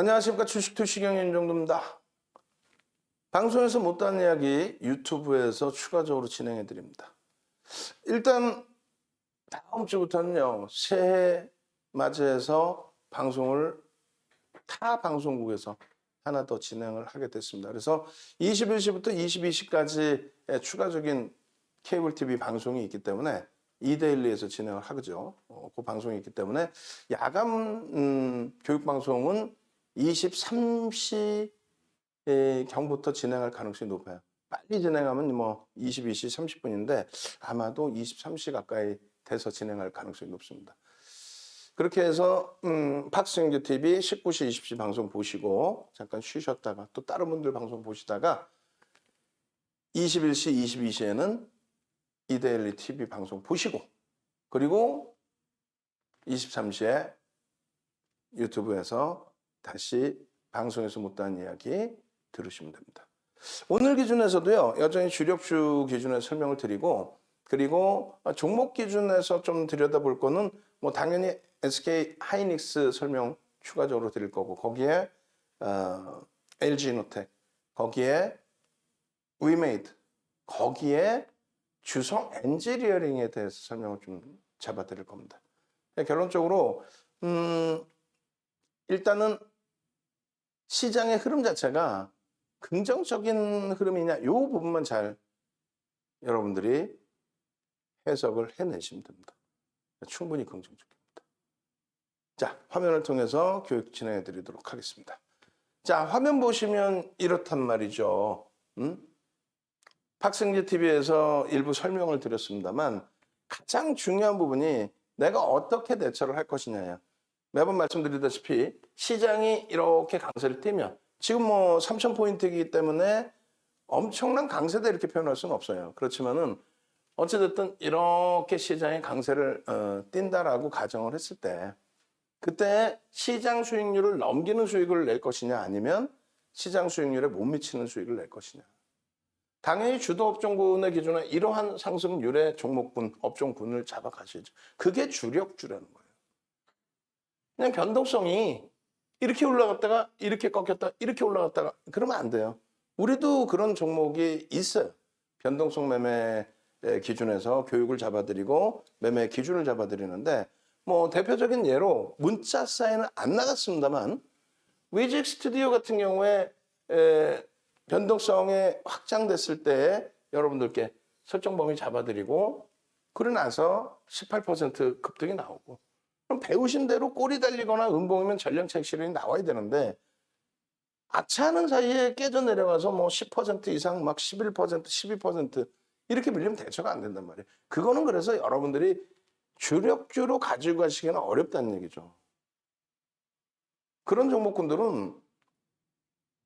안녕하십니까. 주식투시경 윤정도입니다. 방송에서 못다한 이야기 유튜브에서 추가적으로 진행해 드립니다. 일단 다음 주부터는요, 새해 맞이해서 방송을 타 방송국에서 하나 더 진행을 하게 됐습니다. 그래서 21시부터 22시까지 추가적인 케이블 TV 방송이 있기 때문에 이데일리에서 진행을 하죠. 그 방송이 있기 때문에 야간 교육 방송은 23시 경부터 진행할 가능성이 높아요. 빨리 진행하면 뭐 22시 30분인데 아마도 23시 가까이 돼서 진행할 가능성이 높습니다. 그렇게 해서 팍스윙즈 TV 19시 20시 방송 보시고 잠깐 쉬셨다가 또 다른 분들 방송 보시다가 21시 22시에는 이데일리 TV 방송 보시고 그리고 23시에 유튜브에서 다시 방송에서 못다한 이야기 들으시면 됩니다. 오늘 기준에서도요, 여전히 주력주 기준에서 설명을 드리고, 그리고 종목 기준에서 좀 들여다볼 거는 뭐 당연히 SK 하이닉스 설명 추가적으로 드릴 거고, 거기에 LG노텍, 거기에 위메이드, 거기에 주성 엔지니어링에 대해서 설명을 좀 잡아 드릴 겁니다. 결론적으로 일단은 시장의 흐름 자체가 긍정적인 흐름이냐 이 부분만 잘 여러분들이 해석을 해내시면 됩니다. 충분히 긍정적입니다. 자, 화면을 통해서 교육 진행해 드리도록 하겠습니다. 자, 화면 보시면 이렇단 말이죠. 팍스윙즈 TV에서 일부 설명을 드렸습니다만 가장 중요한 부분이 내가 어떻게 대처를 할 것이냐예요. 매번 말씀드리다시피 시장이 이렇게 강세를 띠면 지금 뭐 3,000포인트이기 때문에 엄청난 강세다 이렇게 표현할 수는 없어요. 그렇지만은 어찌됐든 이렇게 시장이 강세를 띈다라고 가정을 했을 때 그때 시장 수익률을 넘기는 수익을 낼 것이냐 아니면 시장 수익률에 못 미치는 수익을 낼 것이냐. 당연히 주도 업종군의 기준에 이러한 상승률의 종목군, 업종군을 잡아가셔야죠. 그게 주력주라는 거예요. 그냥 변동성이 이렇게 올라갔다가 이렇게 꺾였다 이렇게 올라갔다가 그러면 안 돼요. 우리도 그런 종목이 있어요. 변동성 매매 기준에서 교육을 잡아드리고 매매 기준을 잡아드리는데 뭐 대표적인 예로 문자 사인은 안 나갔습니다만 위직 스튜디오 같은 경우에 변동성이 확장됐을 때 여러분들께 설정 범위 잡아드리고 그러고 나서 18% 급등이 나오고 그럼 배우신 대로 꼬리 달리거나 음봉이면 전량차익 실현이 나와야 되는데 아차하는 사이에 깨져 내려가서 뭐 10% 이상 막 11%, 12% 이렇게 밀리면 대처가 안 된단 말이에요. 그거는 그래서 여러분들이 주력주로 가지고 가시기는 어렵다는 얘기죠. 그런 종목군들은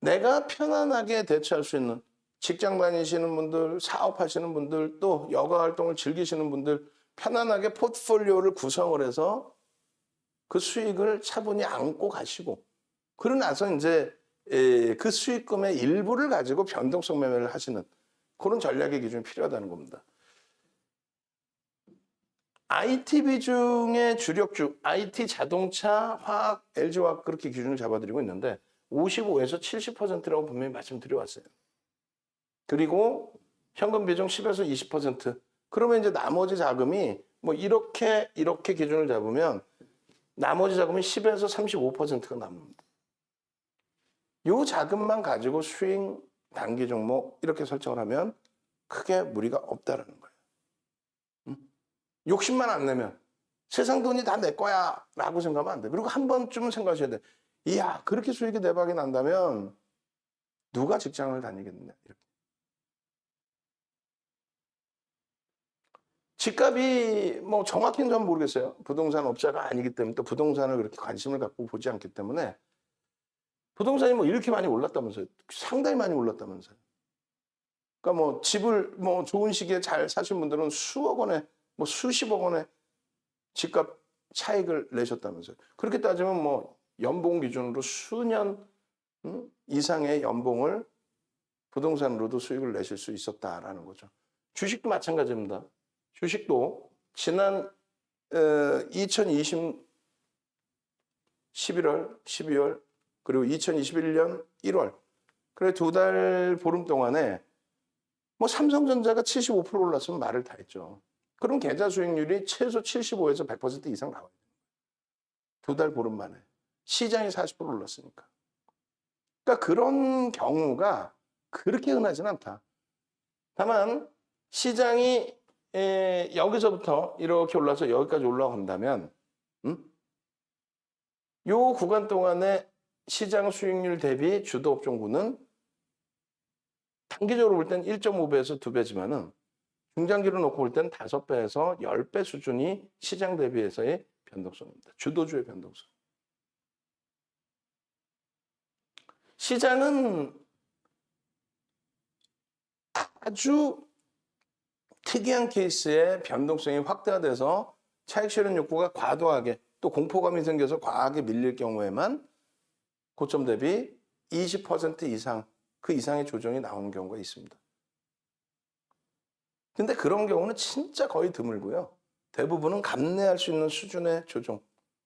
내가 편안하게 대처할 수 있는 직장 다니시는 분들, 사업하시는 분들, 또 여가 활동을 즐기시는 분들 편안하게 포트폴리오를 구성을 해서 그 수익을 차분히 안고 가시고 그러고 나서 이제 그 수익금의 일부를 가지고 변동성 매매를 하시는 그런 전략의 기준이 필요하다는 겁니다. IT 비중의 주력주, IT, 자동차, 화학, LG화학 그렇게 기준을 잡아드리고 있는데 55에서 70%라고 분명히 말씀드려왔어요. 그리고 현금 비중 10에서 20%. 그러면 이제 나머지 자금이 뭐 이렇게 기준을 잡으면 나머지 자금이 10에서 35%가 남습니다. 이 자금만 가지고 스윙 단기 종목 이렇게 설정을 하면 크게 무리가 없다라는 거예요. 욕심만 안 내면 세상 돈이 다 내 거야 라고 생각하면 안 돼. 그리고 한 번쯤은 생각하셔야 돼. 이야, 그렇게 수익이 대박이 난다면 누가 직장을 다니겠느냐. 이렇게. 집값이 뭐 정확히는 전 모르겠어요. 부동산 업자가 아니기 때문에 또 부동산을 그렇게 관심을 갖고 보지 않기 때문에 부동산이 뭐 이렇게 많이 올랐다면서요. 상당히 많이 올랐다면서요. 그러니까 뭐 집을 뭐 좋은 시기에 잘 사신 분들은 수억 원에 뭐 수십억 원의 집값 차익을 내셨다면서요. 그렇게 따지면 뭐 연봉 기준으로 수년 이상의 연봉을 부동산으로도 수익을 내실 수 있었다라는 거죠. 주식도 마찬가지입니다. 주식도 지난 2020 11월, 12월 그리고 2021년 1월. 그래 2달 보름 동안에 뭐 삼성전자가 75% 올랐으면 말을 다 했죠. 그럼 계좌 수익률이 최소 75에서 100% 이상 나와요. 2달 보름 만에. 시장이 40% 올랐으니까. 그러니까 그런 경우가 그렇게 흔하진 않다. 다만 시장이 여기서부터 이렇게 올라서 여기까지 올라간다면 요 구간 동안에 시장 수익률 대비 주도 업종군은 단기적으로 볼 땐 1.5배에서 2배지만은 중장기로 놓고 볼 땐 5배에서 10배 수준이 시장 대비해서의 변동성입니다. 주도주의 변동성. 시장은 아주 특이한 케이스의 변동성이 확대돼서 차익 실현 욕구가 과도하게 또 공포감이 생겨서 과하게 밀릴 경우에만 고점 대비 20% 이상 그 이상의 조정이 나오는 경우가 있습니다. 근데 그런 경우는 진짜 거의 드물고요. 대부분은 감내할 수 있는 수준의 조정.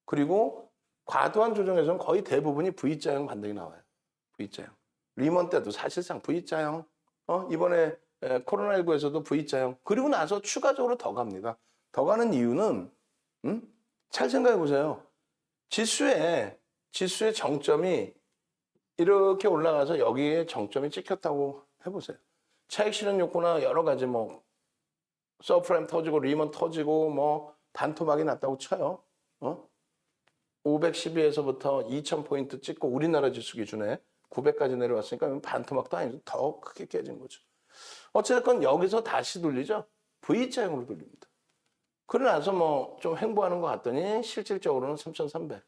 그리고 과도한 조정에서는 거의 대부분이 V자형 반등이 나와요. V자형. 리먼 때도 사실상 V자형. 이번에 코로나19에서도 V자형. 그리고 나서 추가적으로 더 갑니다. 더 가는 이유는 잘 생각해 보세요. 지수의 정점이 이렇게 올라가서 여기에 정점이 찍혔다고 해보세요. 차익 실현 욕구나 여러 가지 뭐 서프라임 터지고 리먼 터지고 뭐 반토막이 났다고 쳐요. 512에서부터 2000포인트 찍고 우리나라 지수 기준에 900까지 내려왔으니까 반토막도 아니죠. 더 크게 깨진 거죠. 어쨌든 여기서 다시 돌리죠. V자형으로 돌립니다. 그러고 나서 뭐 좀 횡보하는 것 같더니 실질적으로는 3300.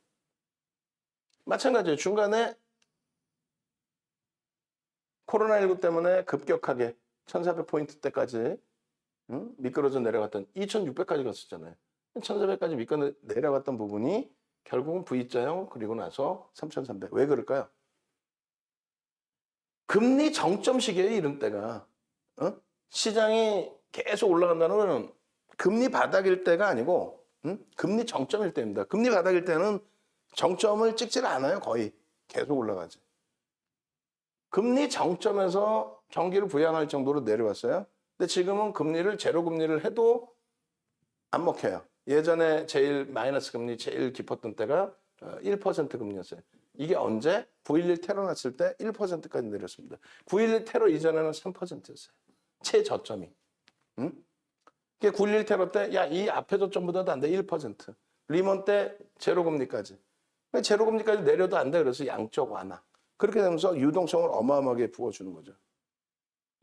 마찬가지예요. 중간에 코로나19 때문에 급격하게 1400포인트대까지 미끄러져 내려갔던 2600까지 갔었잖아요. 1400까지 미끄러 내려갔던 부분이 결국은 V자형 그리고 나서 3300. 왜 그럴까요? 금리 정점 시기에 이런 때가 시장이 계속 올라간다는 건 금리 바닥일 때가 아니고 금리 정점일 때입니다. 금리 바닥일 때는 정점을 찍질 않아요. 거의 계속 올라가지. 금리 정점에서 경기를 부양할 정도로 내려왔어요. 근데 지금은 금리를 제로 금리를 해도 안 먹혀요. 예전에 제일 마이너스 금리 제일 깊었던 때가 1% 금리였어요. 이게 언제? 9.11 테러 났을 때 1%까지 내렸습니다. 9.11 테러 이전에는 3%였어요. 최저점이. 이게 9.11 테러 때, 야, 이 앞에 저점보다도 안 돼, 1%. 리먼 때 제로금리까지. 제로금리까지 내려도 안 돼, 그래서 양적 완화. 그렇게 되면서 유동성을 어마어마하게 부어주는 거죠.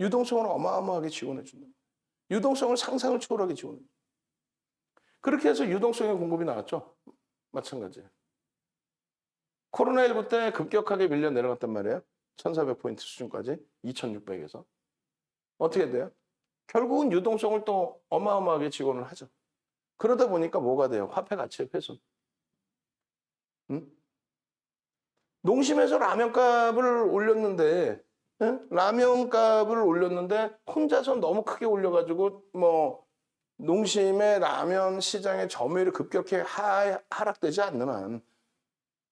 유동성을 어마어마하게 지원해준다. 유동성을 상상을 초월하게 지원해준다. 그렇게 해서 유동성의 공급이 나왔죠. 마찬가지예요. 코로나19 때 급격하게 밀려 내려갔단 말이에요. 1400포인트 수준까지 2600에서. 어떻게 돼요? 결국은 유동성을 또 어마어마하게 지원을 하죠. 그러다 보니까 뭐가 돼요? 화폐 가치의 훼손. 농심에서 라면값을 올렸는데 라면값을 올렸는데 혼자서 너무 크게 올려가지고 뭐 농심의 라면 시장의 점유율이 급격히 하락되지 않는 한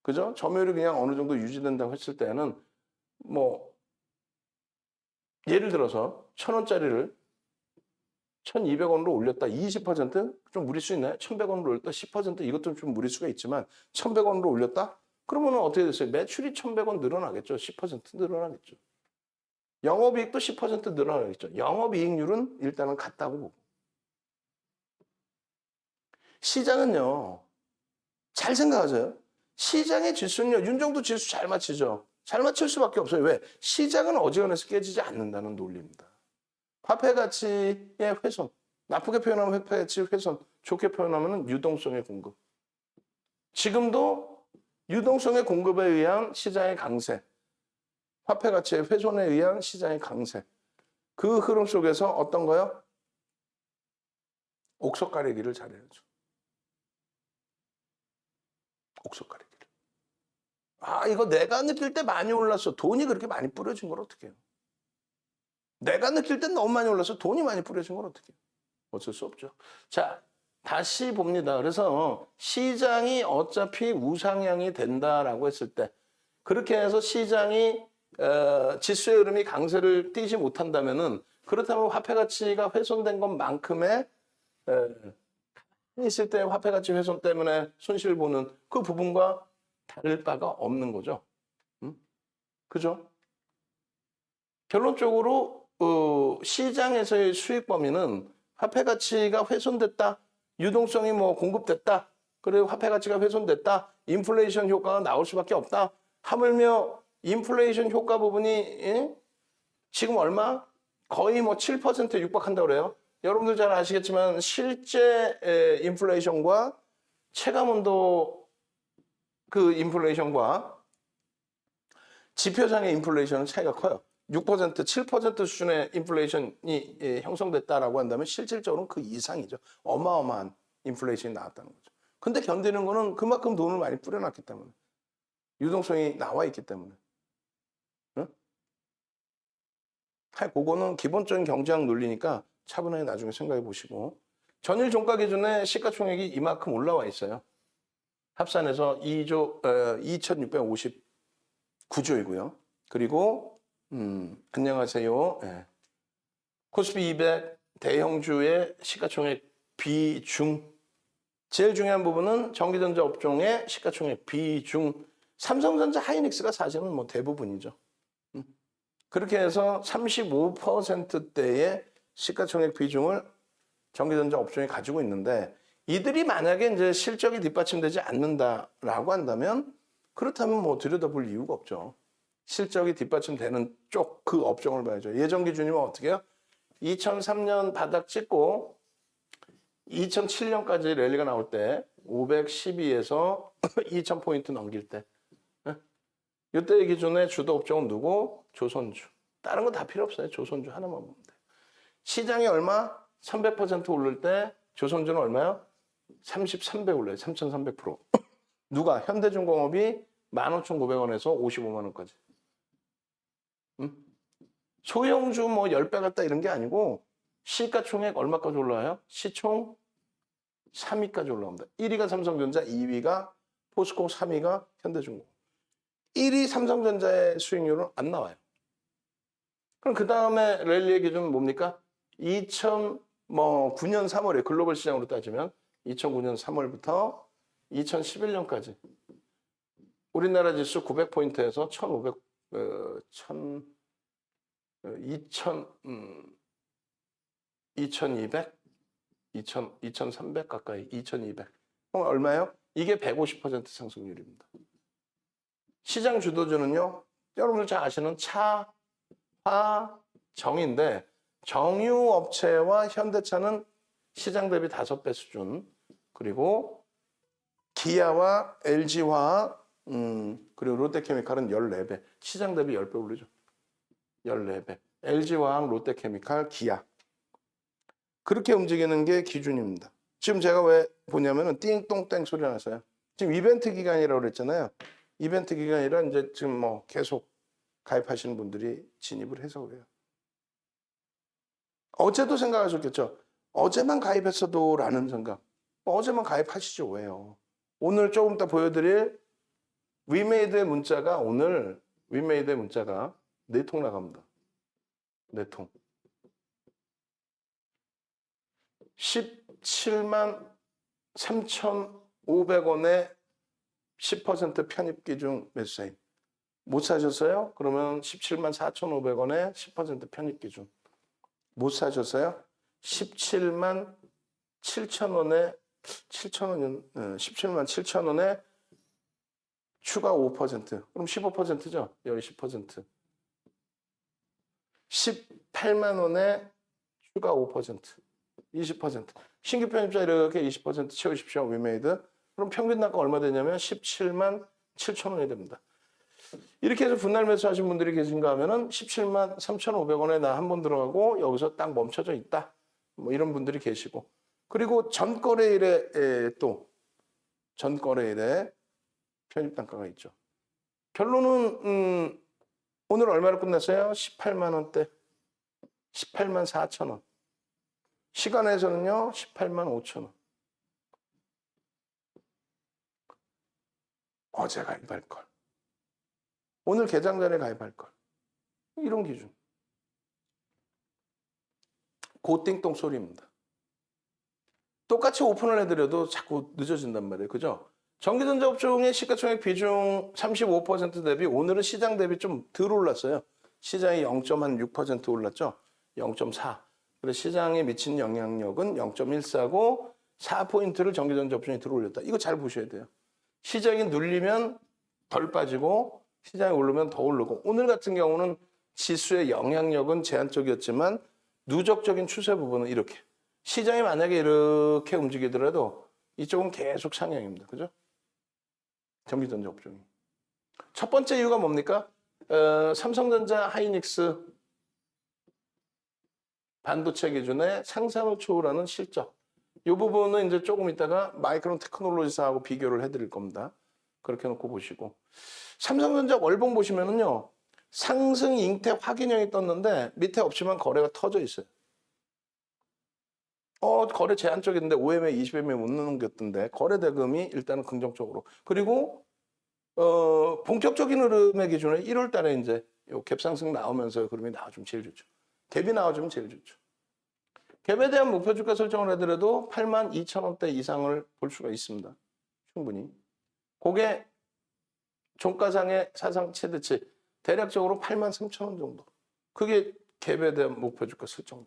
그죠? 점유율이 그냥 어느 정도 유지된다고 했을 때는 뭐 예를 들어서 1,000원짜리를 1,200원으로 올렸다 20%좀 무리수 있나요? 1,100원으로 올렸다 10% 이것도 좀 무리수가 있지만 1,100원으로 올렸다? 그러면 어떻게 됐어요? 매출이 1,100원 늘어나겠죠. 10% 늘어나겠죠. 영업이익도 10% 늘어나겠죠. 영업이익률은 일단은 같다고 보고. 시장은요. 잘 생각하세요. 시장의 지수는요. 윤정도 지수 잘 맞히죠. 잘 맞출 수밖에 없어요. 왜? 시장은 어지간해서 깨지지 않는다는 논리입니다. 화폐 가치의 훼손. 나쁘게 표현하면 화폐 가치 훼손. 좋게 표현하면 유동성의 공급. 지금도 유동성의 공급에 의한 시장의 강세. 화폐 가치의 훼손에 의한 시장의 강세. 그 흐름 속에서 어떤 거요? 옥석 가리기를 잘해야죠. 옥석 가리기를. 아, 이거 내가 느낄 때 많이 올랐어. 돈이 그렇게 많이 뿌려진 걸 어떻게 해요? 내가 느낄 땐 너무 많이 올라서 돈이 많이 뿌려진 걸 어떻게 해요? 어쩔 수 없죠. 자, 다시 봅니다. 그래서 시장이 어차피 우상향이 된다라고 했을 때 그렇게 해서 시장이 지수의 흐름이 강세를 띠지 못한다면은 그렇다면 화폐 가치가 훼손된 것만큼의 있을 때 화폐 가치 훼손 때문에 손실 보는 그 부분과 다를 바가 없는 거죠. 그죠? 결론적으로 시장에서의 수익 범위는 화폐 가치가 훼손됐다, 유동성이 뭐 공급됐다, 그리고 화폐 가치가 훼손됐다, 인플레이션 효과가 나올 수밖에 없다. 하물며 인플레이션 효과 부분이 지금 얼마? 거의 뭐 7%에 육박한다고 그래요. 여러분들 잘 아시겠지만 실제 인플레이션과 체감온도 그 인플레이션과 지표상의 인플레이션은 차이가 커요. 6%, 7% 수준의 인플레이션이 형성됐다라고 한다면 실질적으로는 그 이상이죠. 어마어마한 인플레이션이 나왔다는 거죠. 근데 견디는 거는 그만큼 돈을 많이 뿌려놨기 때문에. 유동성이 나와 있기 때문에. 응? 그거는 기본적인 경제학 논리니까 차분하게 나중에 생각해 보시고. 전일 종가 기준에 시가총액이 이만큼 올라와 있어요. 합산해서 2,659조이고요. 그리고 안녕하세요. 네. 코스피 200 대형주의 시가총액 비중. 제일 중요한 부분은 전기전자 업종의 시가총액 비중. 삼성전자 하이닉스가 사실은 뭐 대부분이죠. 그렇게 해서 35%대의 시가총액 비중을 전기전자 업종이 가지고 있는데 이들이 만약에 이제 실적이 뒷받침되지 않는다라고 한다면 그렇다면 뭐 들여다볼 이유가 없죠. 실적이 뒷받침되는 쪽 그 업종을 봐야죠. 예전 기준이면 어떻게 해요? 2003년 바닥 찍고 2007년까지 랠리가 나올 때 512에서 2000포인트 넘길 때 이때 기준에 주도 업종은 누구? 조선주. 다른 거 다 필요 없어요. 조선주 하나만 보면 돼요. 시장이 얼마? 300% 오를 때 조선주는 얼마요? 33배 올라요. 3300%. 누가? 현대중공업이 15,900원에서 55만 원까지. 소형주 뭐 10배 갔다 이런 게 아니고 시가총액 얼마까지 올라와요? 시총 3위까지 올라옵니다. 1위가 삼성전자, 2위가 포스코, 3위가 현대중공업. 1위 삼성전자의 수익률은 안 나와요. 그럼 그 다음에 랠리의 기준은 뭡니까? 2009년 3월에 글로벌 시장으로 따지면 2009년 3월부터 2011년까지 우리나라 지수 900포인트에서 2200, 2300 가까이, 2200. 그럼 얼마예요? 이게 150% 상승률입니다. 시장 주도주는요, 여러분들 잘 아시는 차, 화, 정인데 정유업체와 현대차는 시장 대비 5배 수준, 그리고 기아와 LG화학, 그리고 롯데케미칼은 14배, 시장 대비 10배 오르죠. 14배. LG화학, 롯데케미칼, 기아. 그렇게 움직이는 게 기준입니다. 지금 제가 왜 보냐면은 띵똥땡 소리 나서요. 지금 이벤트 기간이라고 그랬잖아요. 이벤트 기간이라 이제 지금 뭐 계속 가입하시는 분들이 진입을 해서 그래요. 어제도 생각하셨겠죠? 어제만 가입했어도 라는 생각. 어제만 가입하시죠. 왜요? 오늘 조금 이따 보여드릴 위메이드의 문자가 오늘 위메이드의 문자가 4통 나갑니다. 4통. 17만 3,500원에 10% 편입 기준 매수세인. 못 사셨어요? 그러면 17만 4,500원에 10% 편입 기준. 못 사셨어요? 17만 7,000원에 17만 7,000원에 추가 5%. 그럼 15%죠? 여기 10%. 18만 원에 추가 5%. 20%. 신규 편입자 이렇게 20% 채우십시오. 위메이드. 그럼 평균 단가 얼마 되냐면 17만 7천 원이 됩니다. 이렇게 해서 분할 매수하신 분들이 계신가 하면은 17만 3,500원에 나 한 번 들어가고 여기서 딱 멈춰져 있다. 뭐 이런 분들이 계시고. 그리고 전거래일에 또 전거래일에 편입 단가가 있죠. 결론은 오늘 얼마로 끝났어요? 18만 원대. 18만 4천 원. 시간에서는요, 18만 5천 원. 어제 가입할 걸. 오늘 개장 전에 가입할 걸. 이런 기준. 고띵똥 소리입니다. 똑같이 오픈을 해드려도 자꾸 늦어진단 말이에요. 그죠? 전기전자 업종의 시가총액 비중 35% 대비 오늘은 시장 대비 좀 덜 올랐어요. 시장이 0.6% 올랐죠. 0.4. 그래서 시장에 미친 영향력은 0.14고 4포인트를 전기전자 업종이 덜 올렸다. 이거 잘 보셔야 돼요. 시장이 눌리면 덜 빠지고 시장이 오르면 더 오르고 오늘 같은 경우는 지수의 영향력은 제한적이었지만 누적적인 추세 부분은 이렇게. 시장이 만약에 이렇게 움직이더라도 이쪽은 계속 상향입니다. 그죠? 전기전자 업종이. 첫 번째 이유가 뭡니까? 삼성전자 하이닉스 반도체 기준의 상상을 초월하는 실적. 이 부분은 이제 조금 있다가 마이크론 테크놀로지사하고 비교를 해드릴 겁니다. 그렇게 놓고 보시고. 삼성전자 월봉 보시면은요. 상승 잉태 확인형이 떴는데 밑에 없지만 거래가 터져 있어요. 거래 제한적인데 5MA, 20MA 못 넘겼던데 거래 대금이 일단은 긍정적으로. 그리고 본격적인 흐름의 기준에 1월 달에 이제 요 갭 상승 나오면서 흐름이 나와주면 제일 좋죠. 갭이 나와주면 제일 좋죠. 갭에 대한 목표 주가 설정을 하더라도 82,000원대 이상을 볼 수가 있습니다. 충분히. 그게 종가상의 사상 최대치 대략적으로 83,000원 정도. 그게 갭에 대한 목표 주가 설정.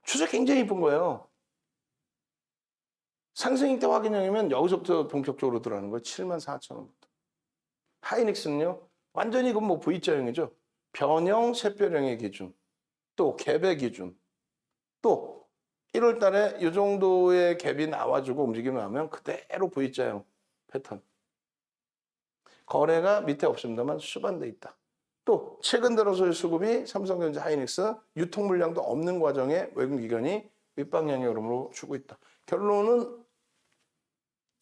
추세 굉장히 이쁜 거예요. 상승 잉태 확인형이면 여기서부터 본격적으로 들어가는 거예요. 74,000원부터. 하이닉스는요. 완전히 그건 뭐 V자형이죠. 변형, 샛별형의 기준. 또 갭의 기준. 또 1월 달에 이 정도의 갭이 나와주고 움직임이 나오면 그대로 V자형 패턴. 거래가 밑에 없습니다만 수반돼 있다. 또 최근 들어서의 수급이 삼성전자 하이닉스 유통 물량도 없는 과정에 외국 기관이 윗방향의 흐름으로 주고 있다. 결론은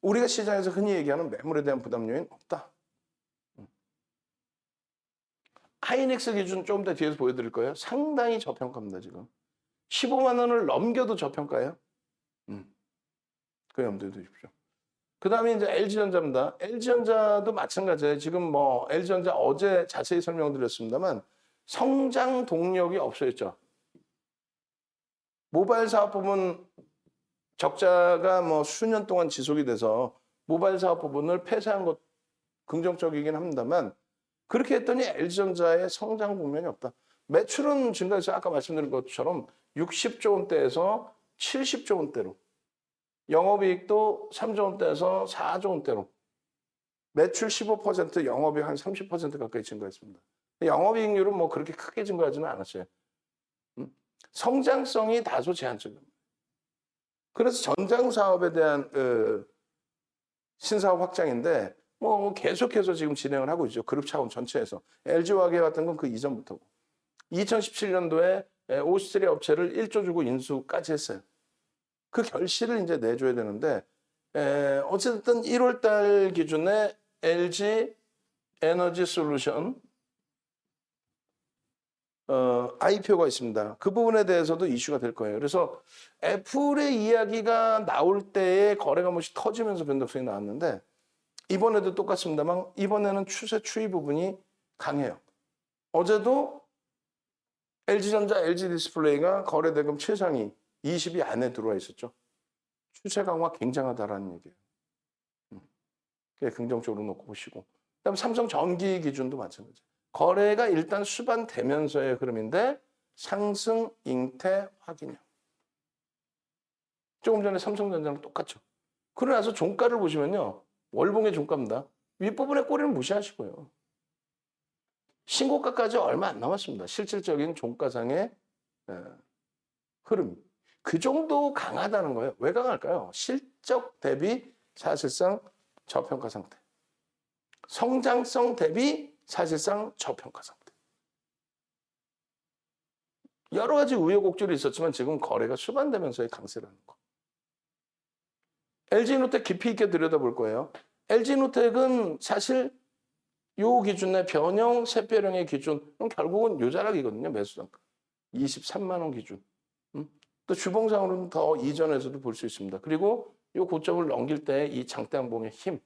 우리가 시장에서 흔히 얘기하는 매물에 대한 부담 요인 없다. 하이닉스 기준 조금 더 뒤에서 보여드릴 거예요. 상당히 저평가입니다. 지금 15만 원을 넘겨도 저평가예요. 그 염두에 두십시오. 그 다음에 이제 LG전자입니다. LG전자도 마찬가지예요. 지금 뭐 LG전자 어제 자세히 설명드렸습니다만 성장 동력이 없어졌죠. 모바일 사업 부분 적자가 뭐 수년 동안 지속이 돼서 모바일 사업 부분을 폐쇄한 것 긍정적이긴 합니다만 그렇게 했더니 LG전자의 성장 국면이 없다. 매출은 증가해서 아까 말씀드린 것처럼 60조 원대에서 70조 원대로 영업이익도 3조 원대에서 4조 원대로 매출 15% 영업이익 한 30% 가까이 증가했습니다. 영업이익률은 뭐 그렇게 크게 증가하지는 않았어요. 성장성이 다소 제한적입니다. 그래서 전장 사업에 대한 신사업 확장인데 뭐 계속해서 지금 진행을 하고 있죠. 그룹 차원 전체에서. LG화학에 해왔던 건 그 이전부터고. 2017년도에 오스트리아 업체를 1조 주고 인수까지 했어요. 그 결실을 이제 내줘야 되는데 어쨌든 1월 달 기준에 LG 에너지 솔루션 IPO가 있습니다. 그 부분에 대해서도 이슈가 될 거예요. 그래서 애플의 이야기가 나올 때에 거래가 뭐시 터지면서 변동성이 나왔는데 이번에도 똑같습니다만 이번에는 추세 추이 부분이 강해요. 어제도 LG전자, LG디스플레이가 거래 대금 최상위 20위 안에 들어와 있었죠. 추세 강화 굉장하다라는 얘기예요. 긍정적으로 놓고 보시고. 그다음 삼성 전기 기준도 마찬가지. 거래가 일단 수반되면서의 흐름인데 상승 잉태 확인형. 조금 전에 삼성전자랑 똑같죠. 그러고 나서 종가를 보시면요. 월봉의 종가입니다. 윗부분의 꼬리는 무시하시고요. 신고가까지 얼마 안 남았습니다. 실질적인 종가상의 흐름이. 그 정도 강하다는 거예요. 왜 강할까요? 실적 대비 사실상 저평가 상태. 성장성 대비 사실상 저평가 상태. 여러 가지 우여곡절이 있었지만 지금 거래가 수반되면서의 강세라는 거. LG노텍 깊이 있게 들여다볼 거예요. LG노텍은 사실 요 기준의 변형, 샛별형의 기준은 결국은 요 자락이거든요. 매수단가. 23만 원 기준. 또 주봉상으로는 더 이전에서도 볼 수 있습니다. 그리고 요 고점을 넘길 때 이 장대양봉의 힘.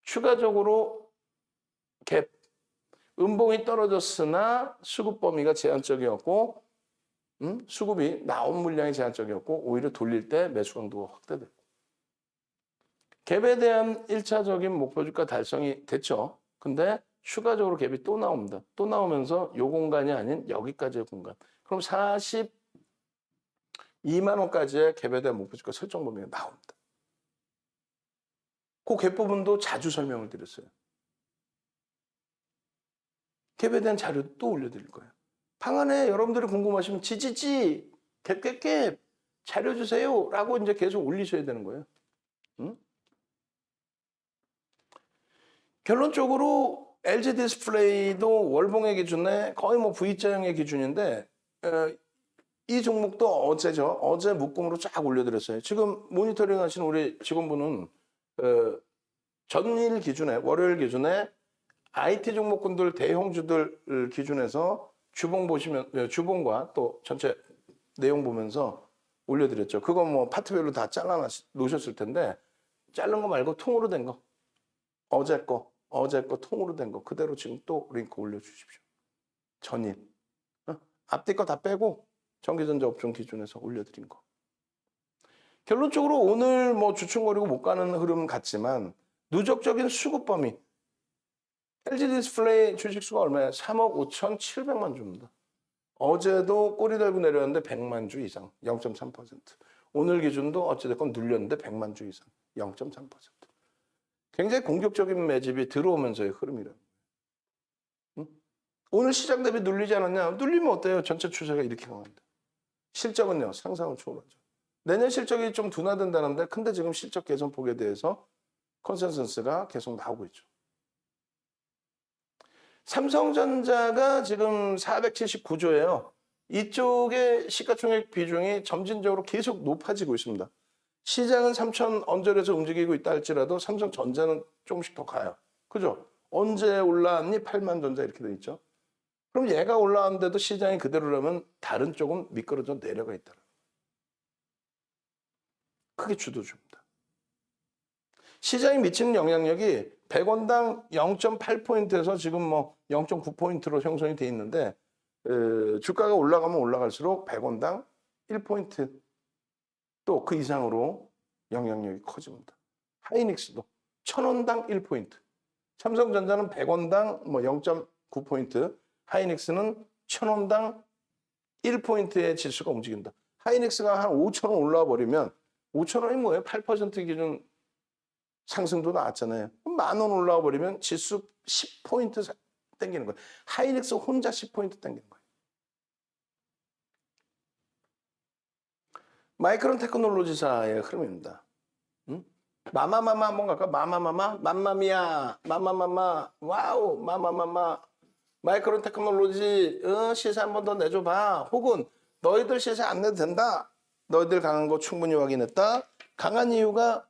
추가적으로 갭. 음봉이 떨어졌으나 수급 범위가 제한적이었고 수급이 나온 물량이 제한적이었고 오히려 돌릴 때 매수 강도가 확대됐고 갭에 대한 1차적인 목표주가 달성이 됐죠. 근데 추가적으로 갭이 또 나옵니다. 또 나오면서 요 공간이 아닌 여기까지의 공간. 그럼 42만 원까지의 갭에 대한 목표주가 설정 범위가 나옵니다. 그 갭 부분도 자주 설명을 드렸어요. 갭에 대한 자료도 또 올려드릴 거예요. 방안에 여러분들이 궁금하시면 지지지 갭 자료 주세요 라고 이제 계속 올리셔야 되는 거예요. 응? 결론적으로 LG 디스플레이도 월봉의 기준에 거의 뭐 V자형의 기준인데 이 종목도 어제죠. 어제 묶음으로 쫙 올려드렸어요. 지금 모니터링 하시는 우리 직원분은 전일 기준에 월요일 기준에 IT 종목군들 대형주들 기준에서 주봉 보시면 주봉과 또 전체 내용 보면서 올려드렸죠. 그거 뭐 파트별로 다 잘라 놓으셨을 텐데 자른 거 말고 통으로 된 거 어제 거 통으로 된 거 그대로 지금 또 링크 올려주십시오. 전일 앞뒤 거 다 빼고 전기전자 업종 기준에서 올려드린 거. 결론적으로 오늘 뭐 주춤거리고 못 가는 흐름 같지만 누적적인 수급 범위 LG 디스플레이 주식수가 얼마야? 3억 5,700만 주입니다. 어제도 꼬리 달고 내렸는데 100만 주 이상, 0.3%. 오늘 기준도 어찌됐건 눌렸는데 100만 주 이상, 0.3%. 굉장히 공격적인 매집이 들어오면서의 흐름이라. 응? 오늘 시장 대비 눌리지 않았냐? 눌리면 어때요? 전체 추세가 이렇게 강합니다. 실적은요, 상상을 초월하죠. 내년 실적이 좀 둔화된다는데, 근데 지금 실적 개선 폭에 대해서 컨센서스가 계속 나오고 있죠. 삼성전자가 지금 479조예요. 이쪽의 시가총액 비중이 점진적으로 계속 높아지고 있습니다. 시장은 3천 언저리에서 움직이고 있다 할지라도 삼성전자는 조금씩 더 가요. 그죠? 언제 올라왔니? 8만 전자 이렇게 돼 있죠. 그럼 얘가 올라왔는데도 시장이 그대로라면 다른 쪽은 미끄러져 내려가 있다. 크게 주도줍니다. 시장이 미치는 영향력이 100원당 0.8포인트에서 지금 뭐 0.9포인트로 형성이 돼 있는데 주가가 올라가면 올라갈수록 100원당 1포인트 또 그 이상으로 영향력이 커집니다. 하이닉스도 1000원당 1포인트. 삼성전자는 100원당 뭐 0.9포인트, 하이닉스는 1000원당 1포인트의 지수가 움직인다. 하이닉스가 한 5,000원 올라와 버리면 5,000원이 뭐예요? 8% 기준 상승도 나왔잖아요. 10,000원 올라와 버리면 지수 10포인트 땡기는 거예요. 하이닉스 혼자 10포인트 땡기는 거예요. 마이크론 테크놀로지사의 흐름입니다. 마마마마 한번 갈까? 마마마마? 맘마미야. 마마마마. 와우. 마마마마. 마이크론 테크놀로지 시세 한 번 더 내줘봐. 혹은 너희들 시세 안 내도 된다. 너희들 강한 거 충분히 확인했다. 강한 이유가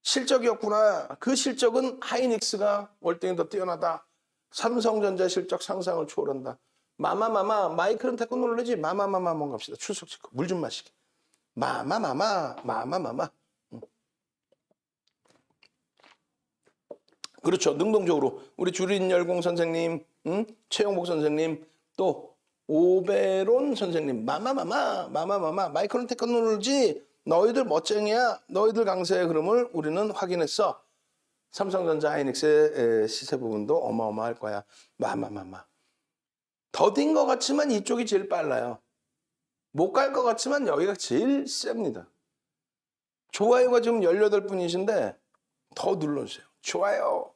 실적이었구나. 그 실적은 하이닉스가 월등히 더 뛰어나다. 삼성전자 실적 상상을 초월한다. 마마마마 마이크론 테크놀로지 마마마마 한번 갑시다. 출석 체크. 물 좀 마시게. 마마마마. 그렇죠. 능동적으로 우리 주린열공 선생님, 최영복 선생님, 또 오베론 선생님, 마마마마, 마이크론 테크놀로지 너희들 멋쟁이야. 너희들 강세의 흐름을 우리는 확인했어. 삼성전자 하이닉스의 시세 부분도 어마어마할 거야. 마마마마. 더딘 것 같지만 이쪽이 제일 빨라요. 못 갈 것 같지만 여기가 제일 셉니다. 좋아요가 지금 18분이신데 더 눌러주세요. 좋아요.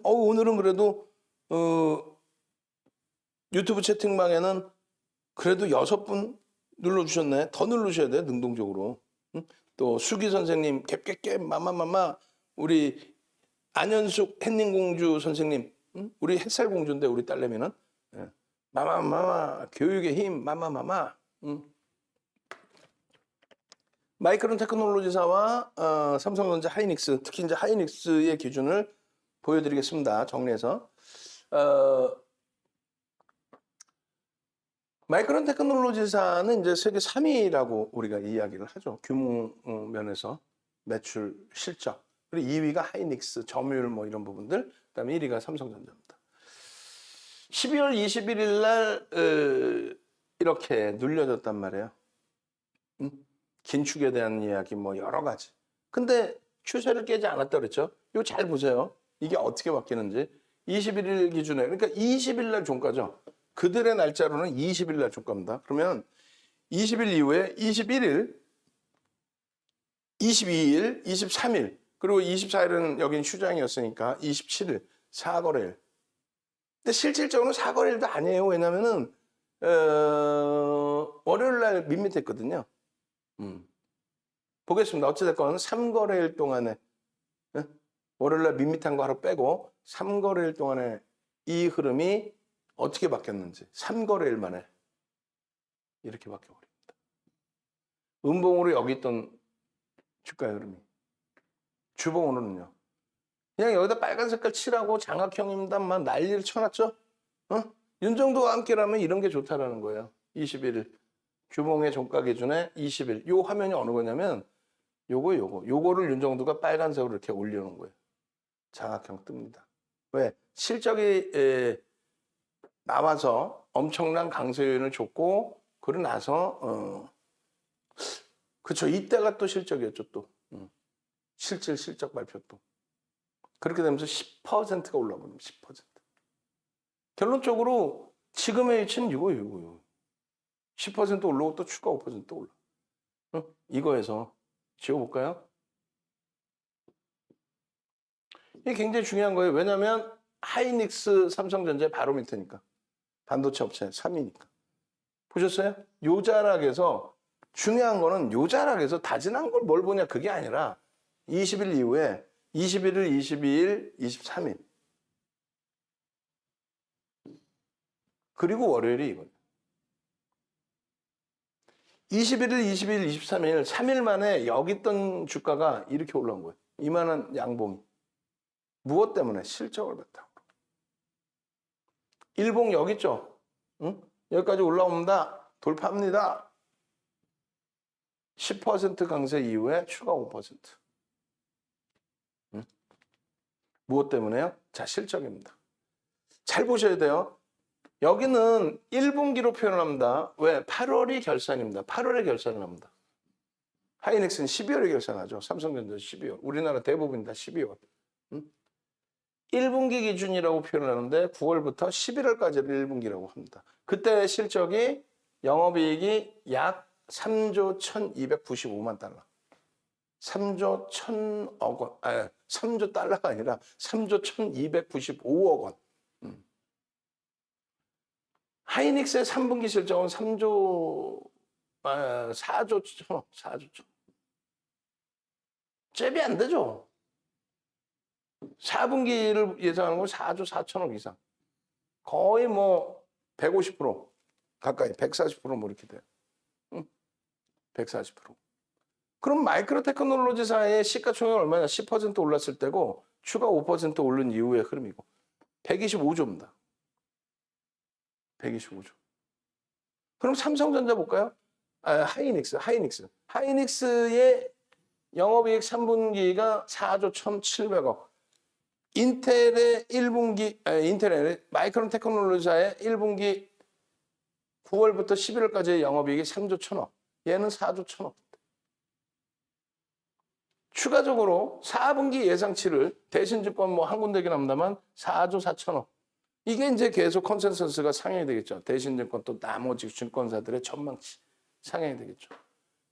오늘은 그래도 유튜브 채팅방에는 그래도 6분 눌러주셨네. 더 누르셔야 돼요. 능동적으로. 또 수기 선생님 갭 마마마마 우리 안현숙 햇님공주 선생님 우리 햇살공주인데 우리 딸내미는 마마마마 교육의 힘 마마마마 마이크론 테크놀로지사와 삼성전자 하이닉스 특히 이제 하이닉스의 기준을 보여드리겠습니다. 정리해서 마이크론 테크놀로지사는 이제 세계 3위라고 우리가 이야기를 하죠. 규모 면에서 매출 실적 그리고 2위가 하이닉스, 점유율 뭐 이런 부분들. 그다음에 1위가 삼성전자입니다. 12월 21일 날 이렇게 눌려졌단 말이에요. 긴축에 대한 이야기 뭐 여러 가지. 근데 추세를 깨지 않았다 그랬죠. 이거 잘 보세요. 이게 어떻게 바뀌는지. 21일 기준에, 그러니까 20일 날 종가죠. 그들의 날짜로는 20일 날 종가입니다. 그러면 20일 이후에 21일, 22일, 23일, 그리고 24일은 여긴 휴장이었으니까 27일, 4거래일. 근데 실질적으로는 4거래일도 아니에요. 왜냐면은 월요일 날 밋밋했거든요. 보겠습니다. 어찌됐건 3거래일 동안에 월요일 날 밋밋한 거 하루 빼고 3거래일 동안에 이 흐름이 어떻게 바뀌었는지 3거래일 만에 이렇게 바뀌어버립니다. 음봉으로 여기 있던 주가의 흐름이 주봉으로는요. 그냥 여기다 빨간 색깔 칠하고 장학형입니다만 난리를 쳐놨죠. 윤정도와 함께라면 이런 게 좋다라는 거예요. 21일 주봉의 종가 기준에 20일. 요 화면이 어느 거냐면 요거를 윤정도가 빨간색으로 이렇게 올려놓은 거예요. 장학형 뜹니다. 왜? 실적이 나와서 엄청난 강세 요인을 줬고 그러고 나서 그렇죠. 이때가 또 실적이었죠. 또 실적 발표 또 그렇게 되면서 10%가 올라버립니다. 10%. 결론적으로 지금의 위치는 이거예요. 10% 올라오고 또 추가 5% 올라. 이거에서 지워볼까요? 이게 굉장히 중요한 거예요. 왜냐하면 하이닉스 삼성전자 바로 밑에니까. 반도체 업체 3위니까. 보셨어요? 요 자락에서 중요한 거는 요 자락에서 다진한 걸 뭘 보냐 그게 아니라 20일 이후에 21일, 22일, 23일 그리고 월요일이 이거예요. 21일, 22일, 23일 3일 만에 여기 있던 주가가 이렇게 올라온 거예요. 이만한 양봉이. 무엇 때문에? 실적을 바탕으로. 일봉 여기 있죠? 응? 여기까지 올라옵니다. 돌파합니다. 10% 강세 이후에 추가 5%. 응? 무엇 때문에요? 자, 실적입니다. 잘 보셔야 돼요. 여기는 1분기로 표현합니다. 왜? 8월이 결산입니다. 8월에 결산을 합니다. 하이닉스는 12월에 결산하죠. 삼성전자 12월. 우리나라 대부분 다 12월. 응? 1분기 기준이라고 표현하는데 9월부터 11월까지를 1분기라고 합니다. 그때 실적이 영업이익이 약 3조 1295만 달러. 3조 1000억 원. 3조 달러가 아니라 3조 1295억 원. 하이닉스의 3분기 실적은 4조 1000억. 4조 1000억. 잽이 안 되죠. 4분기를 예상하는 건 4조 4천억 이상. 거의 뭐 150% 가까이 140%뭐 이렇게 돼요. 140%. 그럼 마이크로 테크놀로지사의 시가총액 얼마냐? 10% 올랐을 때고 추가 5% 오른 이후의 흐름이고 125조입니다. 125조. 그럼 삼성전자 볼까요? 하이닉스의 영업이익 3분기가 4조 1,700억. 인텔의 1분기, 인텔의 마이크론 테크놀로지사의 1분기 9월부터 11월까지의 영업이익이 3조 1,000억. 얘는 4조 1,000억. 추가적으로 4분기 예상치를 대신증권 뭐 한 군데긴 합니다만 4조 4천억. 이게 이제 계속 컨센서스가 상향이 되겠죠. 대신증권 또 나머지 증권사들의 전망치 상향이 되겠죠.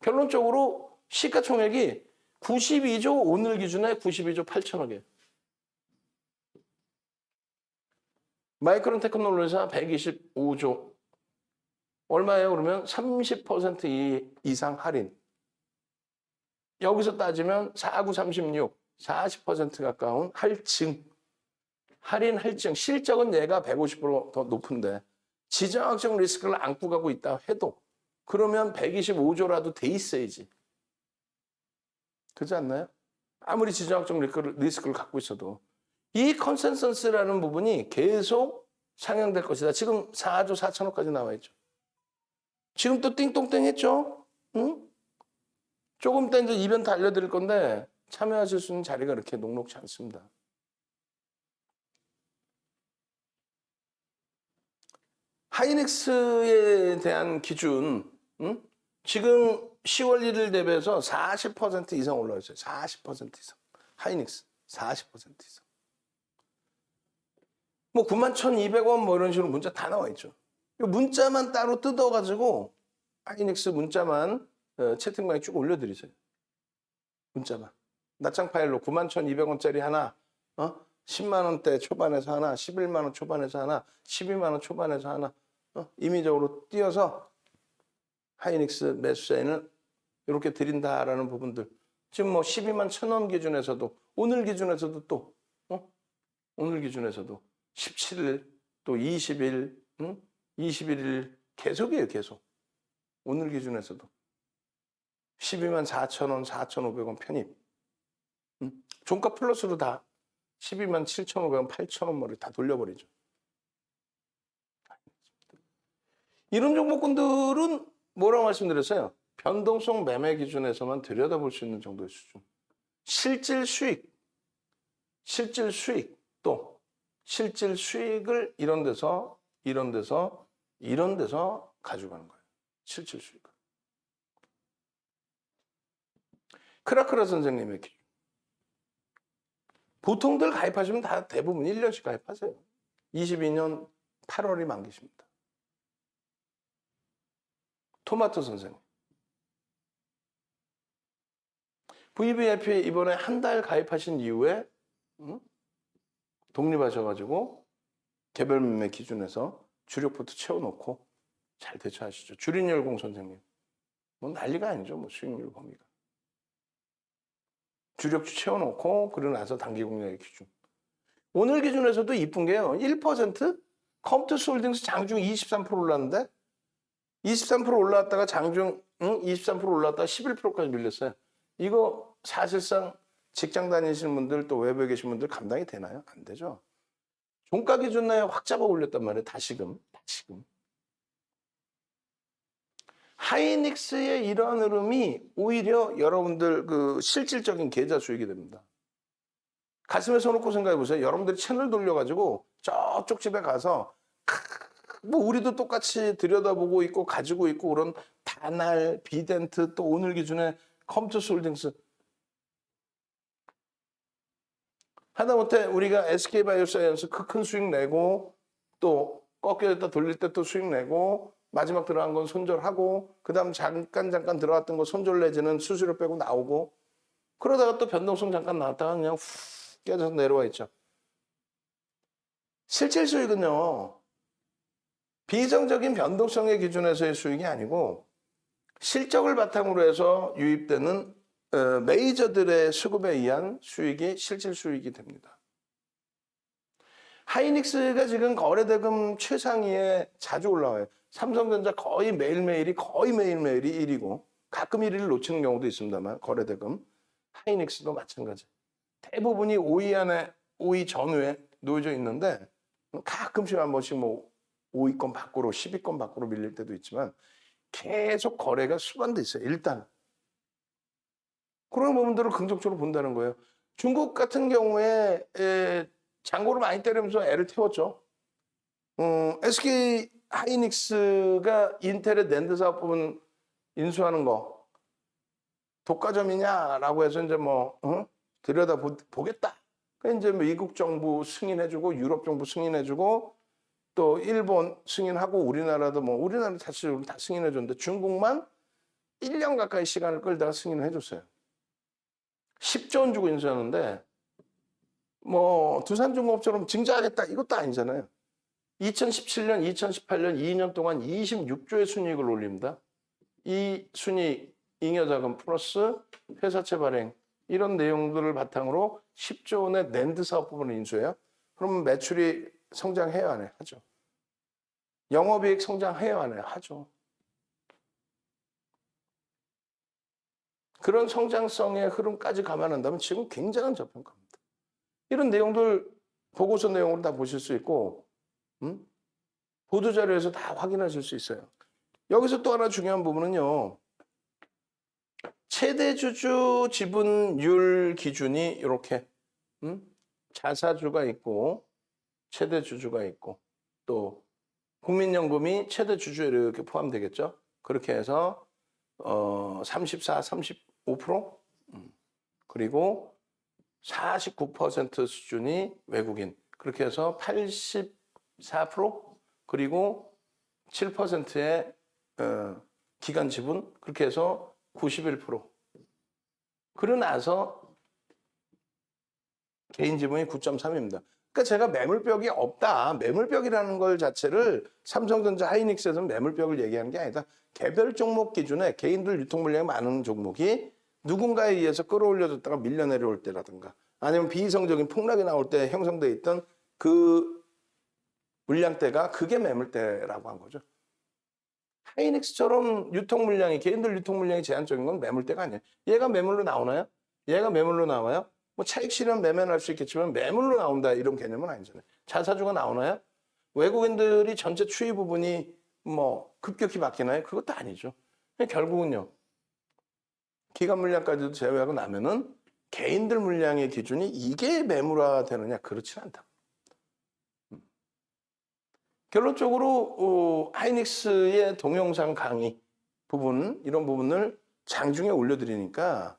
결론적으로 시가총액이 92조 오늘 기준에 92조 8천억이에요. 마이크론 테크놀로지사 125조. 얼마예요? 그러면 30% 이상 할인. 여기서 따지면 49, 36, 40% 가까운 할증. 할인, 할증. 실적은 얘가 150%더 높은데 지정학적 리스크를 안고 가고 있다 해도 그러면 125조라도 돼 있어야지. 그렇지 않나요? 아무리 지정학적 리스크를 갖고 있어도. 이 컨센서스라는 부분이 계속 상향될 것이다. 지금 4조 4천억까지 나와 있죠. 지금 또 띵똥땡 했죠? 응? 조금 이따 이제 이벤트 알려드릴 건데 참여하실 수 있는 자리가 그렇게 녹록지 않습니다. 하이닉스에 대한 기준, 지금 10월 1일 대비해서 40% 이상 올라왔어요. 40% 이상. 하이닉스 40% 이상. 뭐 91,200원 뭐 이런 식으로 문자 다 나와 있죠. 이 문자만 따로 뜯어가지고 하이닉스 문자만 채팅방에 쭉 올려드리세요. 문자만. 낱장 파일로 91,200원짜리 하나, 10만 원대 초반에서 하나, 11만 원 초반에서 하나, 12만 원 초반에서 하나, 임의적으로 띄어서 하이닉스 매수 사인을 이렇게 드린다라는 부분들. 지금 뭐 12만 1,000원 기준에서도 오늘 기준에서도 또 오늘 기준에서도 17일 또 20일, 21일 계속이에요, 계속. 오늘 기준에서도 12만 4,000원, 4,500원 편입. 종가 플러스로 다 12만 7,500원, 8,000원 머리 다 돌려버리죠. 이런 종목군들은 뭐라고 말씀드렸어요? 변동성 매매 기준에서만 들여다볼 수 있는 정도의 수준. 실질 수익 또 실질 수익을 이런 데서 가져가는 거예요. 실질 수익을. 크라크라 선생님의 기준. 보통들 가입하시면 다 대부분 1년씩 가입하세요. 22년 8월이 만기십니다. 토마토 선생님. VVIP 이번에 한 달 가입하신 이후에 독립하셔가지고 개별 매매 기준에서 주력 포트 채워놓고 잘 대처하시죠. 주린열공 선생님. 뭐 난리가 아니죠. 뭐 수익률 범위가. 주력주 채워놓고 그러고 나서 단기 공략의 기준. 오늘 기준에서도 이쁜 게요. 1% 컴투스 홀딩스 장중 23% 올랐는데 23% 올라왔다가 장중 23% 올라왔다가 11%까지 밀렸어요. 이거 사실상 직장 다니시는 분들 또 외부에 계신 분들 감당이 되나요? 안 되죠. 종가 기준 내에 확 잡아 올렸단 말이에요. 다시금. 하이닉스의 이러한 흐름이 오히려 여러분들 그 실질적인 계좌 수익이 됩니다. 가슴에 손 얹고 생각해 보세요. 여러분들이 채널 돌려가지고 저쪽 집에 가서 뭐 우리도 똑같이 들여다보고 있고 가지고 있고 그런 다날, 비덴트 또 오늘 기준에 컴투스 홀딩스 하다못해 우리가 SK바이오사이언스 큰 수익 내고 또 꺾여졌다 돌릴 때 또 수익 내고 마지막 들어간 건 손절하고 그 다음 잠깐 들어갔던 거 손절 내지는 수수료 빼고 나오고 그러다가 또 변동성 잠깐 나왔다가 그냥 훅 깨져서 내려와 있죠. 실질 수익은요. 비정적인 변동성의 기준에서의 수익이 아니고 실적을 바탕으로 해서 유입되는 메이저들의 수급에 의한 수익이 실질 수익이 됩니다. 하이닉스가 지금 거래대금 최상위에 자주 올라와요. 삼성전자 거의 매일매일이 1위고 가끔 1위를 놓치는 경우도 있습니다만 거래대금. 하이닉스도 마찬가지. 대부분이 5위 안에 5위 전후에 놓여져 있는데 가끔씩 한 번씩 뭐 5위권 밖으로 10위권 밖으로 밀릴 때도 있지만 계속 거래가 수반돼 있어요. 일단. 그런 부분들을 긍정적으로 본다는 거예요. 중국 같은 경우에 장고를 많이 때리면서 애를 태웠죠. SK 하이닉스가 인텔의 낸드 사업 부분 인수하는 거 독과점이냐라고 해서 이제 뭐 들여다 보겠다. 그러니까 이제 미국 정부 승인해주고 유럽 정부 승인해주고 또 일본 승인하고 우리나라도 뭐 우리나라 자체적으로 다 승인해줬는데 중국만 1년 가까이 시간을 끌다가 승인을 해줬어요. 10조 원 주고 인수하는데 뭐 두산중공업처럼 증자하겠다 이것도 아니잖아요. 2017년, 2018년 2년 동안 26조의 순이익을 올립니다. 이 순이익, 잉여자금 플러스 회사채 발행 이런 내용들을 바탕으로 10조 원의 낸드 사업 부분을 인수해요. 그러면 매출이 성장해야 안 해? 하죠. 영업이익 성장해야 안 해? 하죠. 그런 성장성의 흐름까지 감안한다면 지금 굉장한 저평가입니다. 이런 내용들 보고서 내용으로 다 보실 수 있고 보도자료에서 다 확인하실 수 있어요. 여기서 또 하나 중요한 부분은요. 최대 주주 지분율 기준이 이렇게 자사주가 있고 최대 주주가 있고 또 국민연금이 최대 주주에 이렇게 포함되겠죠. 그렇게 해서 34, 35%? 그리고 49% 수준이 외국인. 그렇게 해서 84%? 그리고 7%의 기관 지분. 그렇게 해서 91%. 그러고 나서 개인 지분이 9.3입니다. 그러니까 제가 매물벽이 없다. 매물벽이라는 걸 자체를 삼성전자 하이닉스에서는 매물벽을 얘기하는 게 아니다. 개별 종목 기준에 개인들 유통 물량이 많은 종목이 누군가에 의해서 끌어올려졌다가 밀려 내려올 때라든가 아니면 비이성적인 폭락이 나올 때 형성돼 있던 그 물량대가 그게 매물대라고 한 거죠. 하이닉스처럼 유통 물량이 개인들 유통 물량이 제한적인 건 매물대가 아니에요. 얘가 매물로 나오나요? 얘가 매물로 나와요? 뭐 차익 실현 매매는 할 수 있겠지만 매물로 나온다 이런 개념은 아니잖아요. 자사주가 나오나요? 외국인들이 전체 추이 부분이 뭐 급격히 바뀌나요? 그것도 아니죠. 결국은요. 기관 물량까지도 제외하고 나면은 개인들 물량의 기준이 이게 매물화 되느냐? 그렇지 않다. 결론적으로 하이닉스의 동영상 강의 부분 이런 부분을 장중에 올려드리니까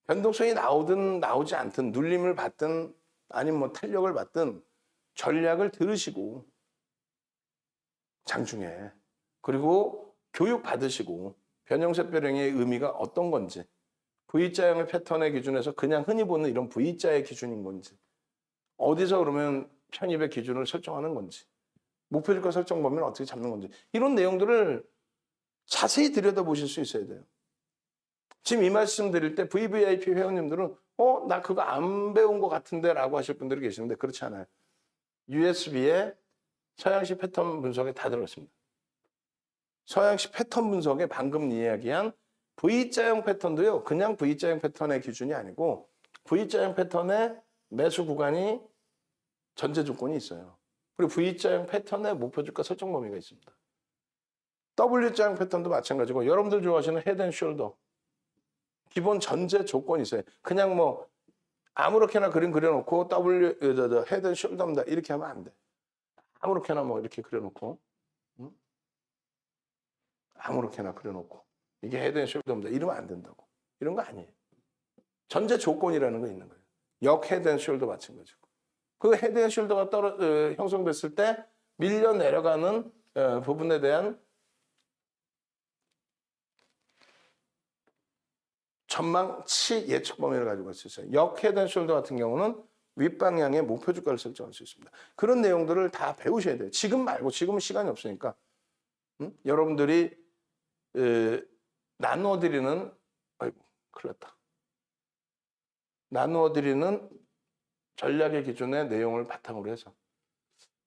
변동성이 나오든 나오지 않든 눌림을 받든 아니면 뭐 탄력을 받든 전략을 들으시고 장중에 그리고 교육 받으시고 변형세표령의 의미가 어떤 건지 V자형의 패턴의 기준에서 그냥 흔히 보는 이런 V자의 기준인 건지 어디서 그러면 편입의 기준을 설정하는 건지 목표주가 설정 범위는 어떻게 잡는 건지 이런 내용들을 자세히 들여다보실 수 있어야 돼요. 지금 이 말씀 드릴 때 VVIP 회원님들은 나 그거 안 배운 것 같은데 라고 하실 분들이 계시는데 그렇지 않아요. USB에 서양식 패턴 분석에 다 들어있습니다. 서양식 패턴 분석에 방금 이야기한 V자형 패턴도요. 그냥 V자형 패턴의 기준이 아니고 V자형 패턴의 매수 구간이 전제 조건이 있어요. 그리고 V자형 패턴의 목표주가 설정 범위가 있습니다. W자형 패턴도 마찬가지고 여러분들 좋아하시는 헤드앤숄더 기본 전제 조건이 있어요. 그냥 뭐 아무렇게나 그림 그려놓고 헤드앤숄더입니다 이렇게 하면 안 돼. 아무렇게나 뭐 이렇게 그려놓고 아무렇게나 그려놓고 이게 헤드앤숄더입니다 이러면 안 된다고. 이런 거 아니에요. 전제 조건이라는 거 있는 거예요. 역 헤드앤숄더 마찬가지고. 그 헤드앤숄더가 형성됐을 때 밀려 내려가는 부분에 대한 전망치 예측 범위를 가지고 있을 수 있어요. 역 헤드앤숄더 같은 경우는 윗방향의 목표 주가를 설정할 수 있습니다. 그런 내용들을 다 배우셔야 돼요. 지금 말고 지금은 시간이 없으니까 여러분들이 나누어드리는 아이고 큰일 났다. 나누어드리는 전략의 기준의 내용을 바탕으로 해서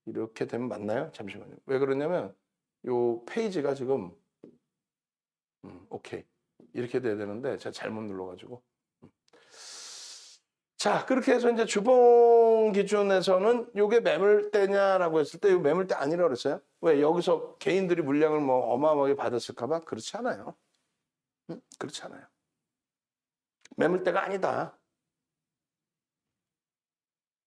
이렇게 되면 맞나요? 잠시만요. 왜 그러냐면 요 페이지가 지금 오케이 이렇게 돼야 되는데 제가 잘못 눌러가지고 자 그렇게 해서 이제 주봉 기준에서는 요게 매물대냐라고 했을 때 요 매물대 아니라고 그랬어요. 왜 여기서 개인들이 물량을 뭐 어마어마하게 받았을까봐 그렇지 않아요. 그렇지 않아요. 매물대가 아니다.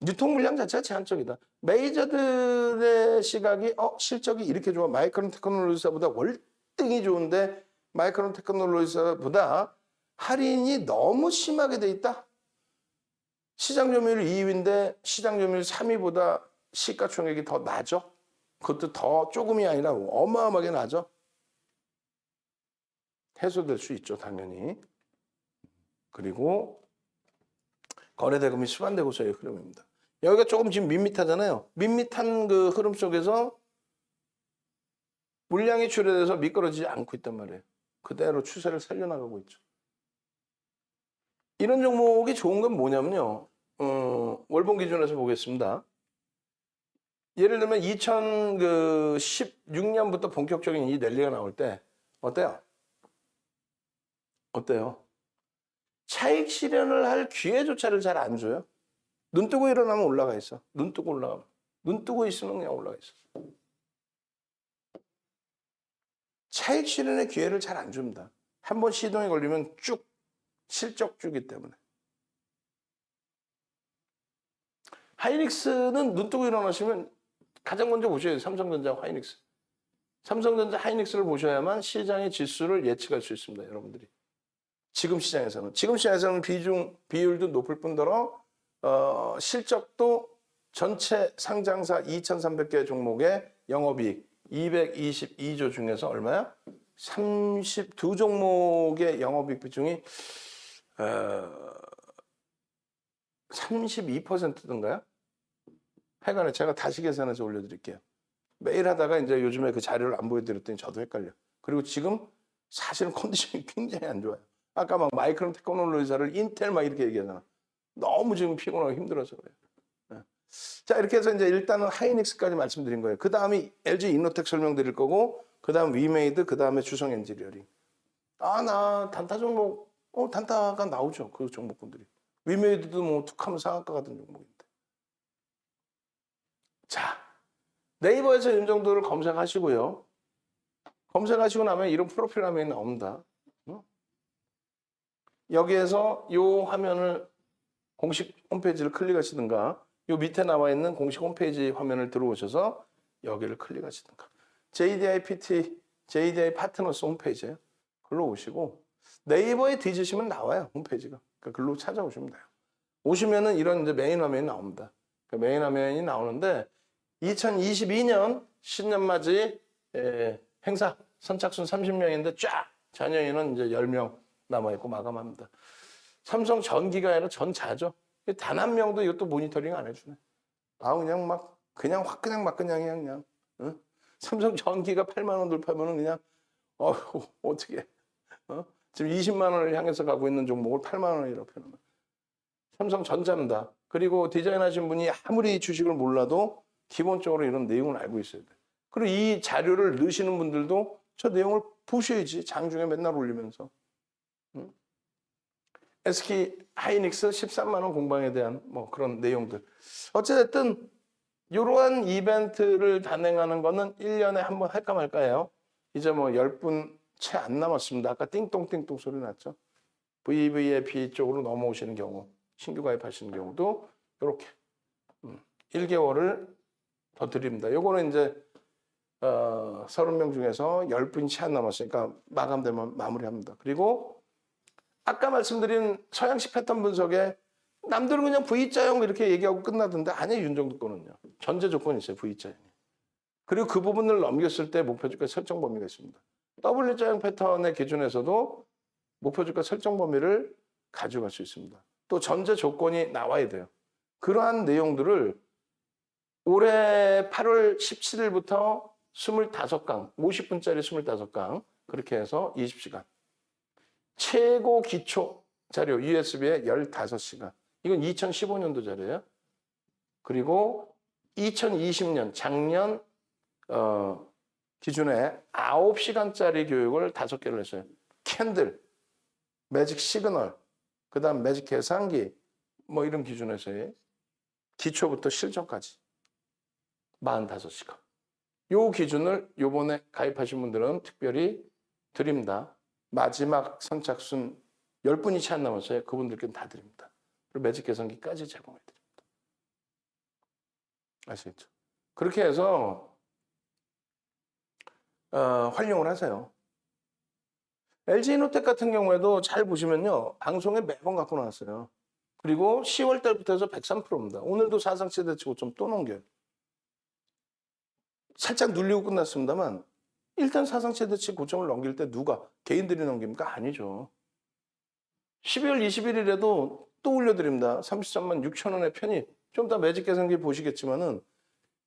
유통 물량 자체가 제한적이다. 메이저들의 시각이 실적이 이렇게 좋아. 마이크론 테크놀로지사보다 월등히 좋은데 마이크론 테크놀로지사보다 할인이 너무 심하게 돼 있다. 시장 점유율 2위인데 시장 점유율 3위보다 시가총액이 더 나죠. 그것도 더 조금이 아니라 어마어마하게 나죠. 해소될 수 있죠, 당연히. 그리고 거래대금이 수반되고서의 흐름입니다. 여기가 조금 지금 밋밋하잖아요. 밋밋한 그 흐름 속에서 물량이 출회돼서 미끄러지지 않고 있단 말이에요. 그대로 추세를 살려나가고 있죠. 이런 종목이 좋은 건 뭐냐면요. 월봉 기준에서 보겠습니다. 예를 들면 2016년부터 본격적인 이 랠리가 나올 때 어때요? 어때요? 차익 실현을 할 기회조차를 잘 안 줘요. 눈 뜨고 일어나면 올라가 있어. 눈 뜨고 올라가면. 눈 뜨고 있으면 그냥 올라가 있어. 차익 실현의 기회를 잘 안 줍니다. 한번 시동이 걸리면 쭉 실적주기 때문에. 하이닉스는 눈 뜨고 일어나시면 가장 먼저 보셔야 돼요. 삼성전자, 하이닉스. 삼성전자, 하이닉스를 보셔야만 시장의 지수를 예측할 수 있습니다. 여러분들이. 지금 시장에서는 비율도 높을 뿐더러 실적도 전체 상장사 2,300개 종목의 영업이익 222조 중에서 얼마야? 32종목의 영업이익 비중이 32%던가요? 하여간에 제가 다시 계산해서 올려드릴게요. 매일 하다가 이제 요즘에 그 자료를 안 보여드렸더니 저도 헷갈려. 그리고 지금 사실은 컨디션이 굉장히 안 좋아요. 아까 막 마이크론 테크놀로지사를 인텔 막 이렇게 얘기하잖아. 너무 지금 피곤하고 힘들어서 그래요. 네. 자, 이렇게 해서 이제 일단은 하이닉스까지 말씀드린 거예요. 그 다음이 LG 이노텍 설명드릴 거고, 그 다음 위메이드, 그 다음에 주성 엔지니어링. 나 단타 종목, 단타가 나오죠. 그 종목군들이. 위메이드도 뭐 툭하면 상한가 같은 종목인데. 자, 네이버에서 이 정도를 검색하시고요. 검색하시고 나면 이런 프로필 화면이 나옵니다. 여기에서 이 화면을 공식 홈페이지를 클릭하시든가 이 밑에 나와 있는 공식 홈페이지 화면을 들어오셔서 여기를 클릭하시든가 JDI PT, JDI 파트너스 홈페이지에요. 글로 오시고 네이버에 뒤지시면 나와요. 홈페이지가. 그러니까 글로 찾아오시면 돼요. 오시면은 이런 이제 메인 화면이 나옵니다. 그러니까 메인 화면이 나오는데 2022년 신년맞이 행사 선착순 30명인데 쫙 잔여인은 이제 10명 남아있고 마감합니다. 삼성 전기가 아니라 전자죠. 단 한 명도 이것도 모니터링 안 해주네. 그냥 막 그냥 화끈하게 그냥. 응? 삼성 전기가 8만 원 돌파면은 그냥 어떻게 지금 20만 원을 향해서 가고 있는 종목을 8만 원이라고 표현하면 삼성전자입니다. 그리고 디자인하신 분이 아무리 주식을 몰라도 기본적으로 이런 내용을 알고 있어야 돼. 그리고 이 자료를 넣으시는 분들도 저 내용을 보셔야지. 장중에 맨날 올리면서. 응? SK 하이닉스 13만 원 공방에 대한 뭐 그런 내용들. 어쨌든 이러한 이벤트를 단행하는 거는 1년에 한 번 할까 말까예요. 이제 뭐 10분 채 안 남았습니다. 아까 띵똥띵똥 소리 났죠. VVIP 쪽으로 넘어오시는 경우, 신규 가입하시는 경우도 이렇게 1개월을 더 드립니다. 요거는 이제 30명 중에서 10분이 채 안 남았으니까 마감되면 마무리합니다. 그리고 아까 말씀드린 서양식 패턴 분석에 남들은 그냥 V자형 이렇게 얘기하고 끝나던데 아니에요. 윤정도 거는요. 전제 조건이 있어요. V자형이. 그리고 그 부분을 넘겼을 때 목표주가 설정 범위가 있습니다. W자형 패턴의 기준에서도 목표주가 설정 범위를 가져갈 수 있습니다. 또 전제 조건이 나와야 돼요. 그러한 내용들을 올해 8월 17일부터 25강, 50분짜리 25강 그렇게 해서 20시간. 최고 기초 자료 USB에 15시간. 이건 2015년도 자료예요. 그리고 2020년 작년 기준에 9시간짜리 교육을 5개를 했어요. 캔들, 매직 시그널, 그 다음 매직 계산기 뭐 이런 기준에서의 기초부터 실전까지 45시간. 요 기준을 요번에 가입하신 분들은 특별히 드립니다. 마지막 선착순 10분이 채 안 남았어요. 그분들께는 다 드립니다. 그리고 매직 계산기까지 제공해 드립니다. 아시겠죠? 그렇게 해서 활용을 하세요. LG이노텍 같은 경우에도 잘 보시면요. 방송에 매번 갖고 나왔어요. 그리고 10월 달부터 해서 103%입니다. 오늘도 사상 최대치 좀 또 넘겨요. 살짝 눌리고 끝났습니다만 일단 사상 최대치 고점을 넘길 때 누가? 개인들이 넘깁니까? 아니죠. 12월 21일에도 또 올려드립니다. 33만 6천 원의 편입. 좀 이따 매직 계산기 보시겠지만은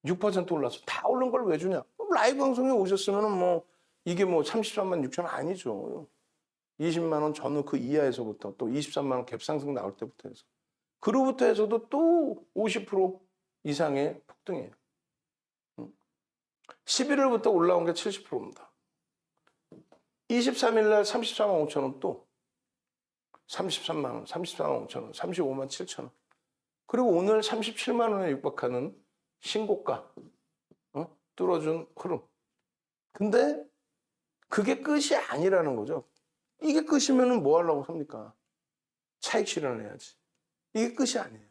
6% 올랐어. 다 오른 걸 왜 주냐? 라이브 방송에 오셨으면은 뭐 이게 뭐 33만 6천 원 아니죠. 20만 원 전후 그 이하에서부터 또 23만 원 갭 상승 나올 때부터 해서 그로부터 해서도 또 50% 이상의 폭등이에요. 11월부터 올라온 게 70%입니다. 23일 날 34만 5천 원 또 33만 원, 34만 5천 원, 35만 7천 원. 그리고 오늘 37만 원에 육박하는 신고가 뚫어준 흐름. 근데 그게 끝이 아니라는 거죠. 이게 끝이면 뭐 하려고 삽니까? 차익 실현을 해야지. 이게 끝이 아니에요.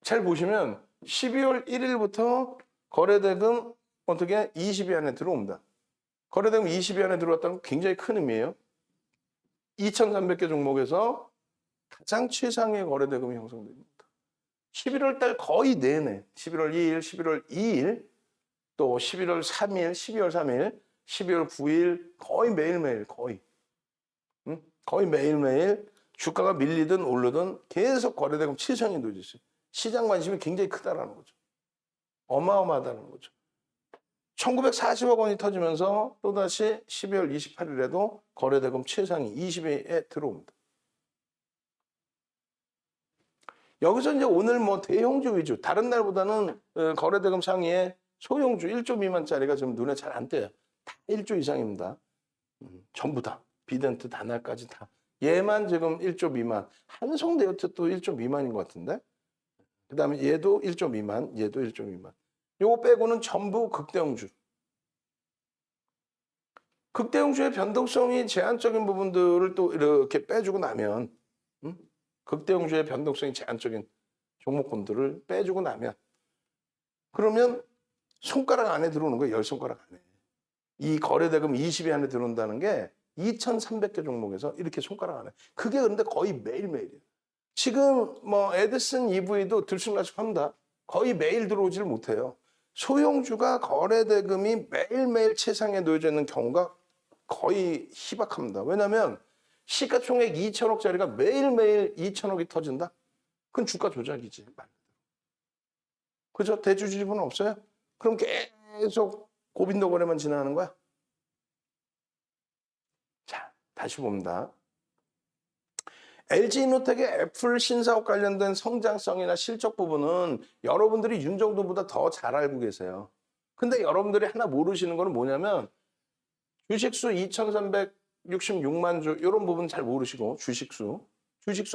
잘 보시면 12월 1일부터 거래대금 어떻게 20위 안에 들어옵니다. 거래대금 20위 안에 들어왔다는 건 굉장히 큰 의미예요. 2,300개 종목에서 가장 최상의 거래대금이 형성됩니다. 11월 달 거의 내내 11월 2일, 11월 2일, 또 11월 3일, 12월 3일, 12월 9일 거의 매일매일 거의 매일매일 주가가 밀리든 오르든 계속 거래대금 최상이 놓여있어요. 시장 관심이 굉장히 크다라는 거죠. 어마어마하다는 거죠. 1940억 원이 터지면서 또다시 12월 28일에도 거래대금 최상위 20위에 들어옵니다. 여기서 이제 오늘 뭐 대형주 위주, 다른 날보다는 거래대금 상위에 소형주 1조 미만짜리가 좀 눈에 잘 안 띄어요. 다 1조 이상입니다. 전부 다. 비덴트 다날까지 다. 얘만 지금 1조 미만. 한성대유도 1조 미만인 것 같은데. 그 다음에 얘도 1조 미만, 얘도 1조 미만. 요거 빼고는 전부 극대형주. 극대형주의 변동성이 제한적인 부분들을 또 이렇게 빼주고 나면 극대형주의 변동성이 제한적인 종목군들을 빼주고 나면 그러면 손가락 안에 들어오는 거예요. 10손가락 안에. 이 거래대금 20위 안에 들어온다는 게 2,300개 종목에서 이렇게 손가락 안에. 그게 그런데 거의 매일매일이에요. 지금 뭐 에드슨 EV도 들쑥날쑥합니다. 거의 매일 들어오지를 못해요. 소형주가 거래대금이 매일매일 최상에 놓여져 있는 경우가 거의 희박합니다. 왜냐하면 시가총액 2천억짜리가 매일매일 2천억이 터진다? 그건 주가 조작이지. 그죠? 대주주 지분은 없어요? 그럼 계속 고빈도 거래만 진행하는 거야? 자, 다시 봅니다. LG이노텍의 애플 신사업 관련된 성장성이나 실적 부분은 여러분들이 윤정도보다 더 잘 알고 계세요. 근데 여러분들이 하나 모르시는 거는 뭐냐면 주식수 2,366만 주 이런 부분 잘 모르시고 주식수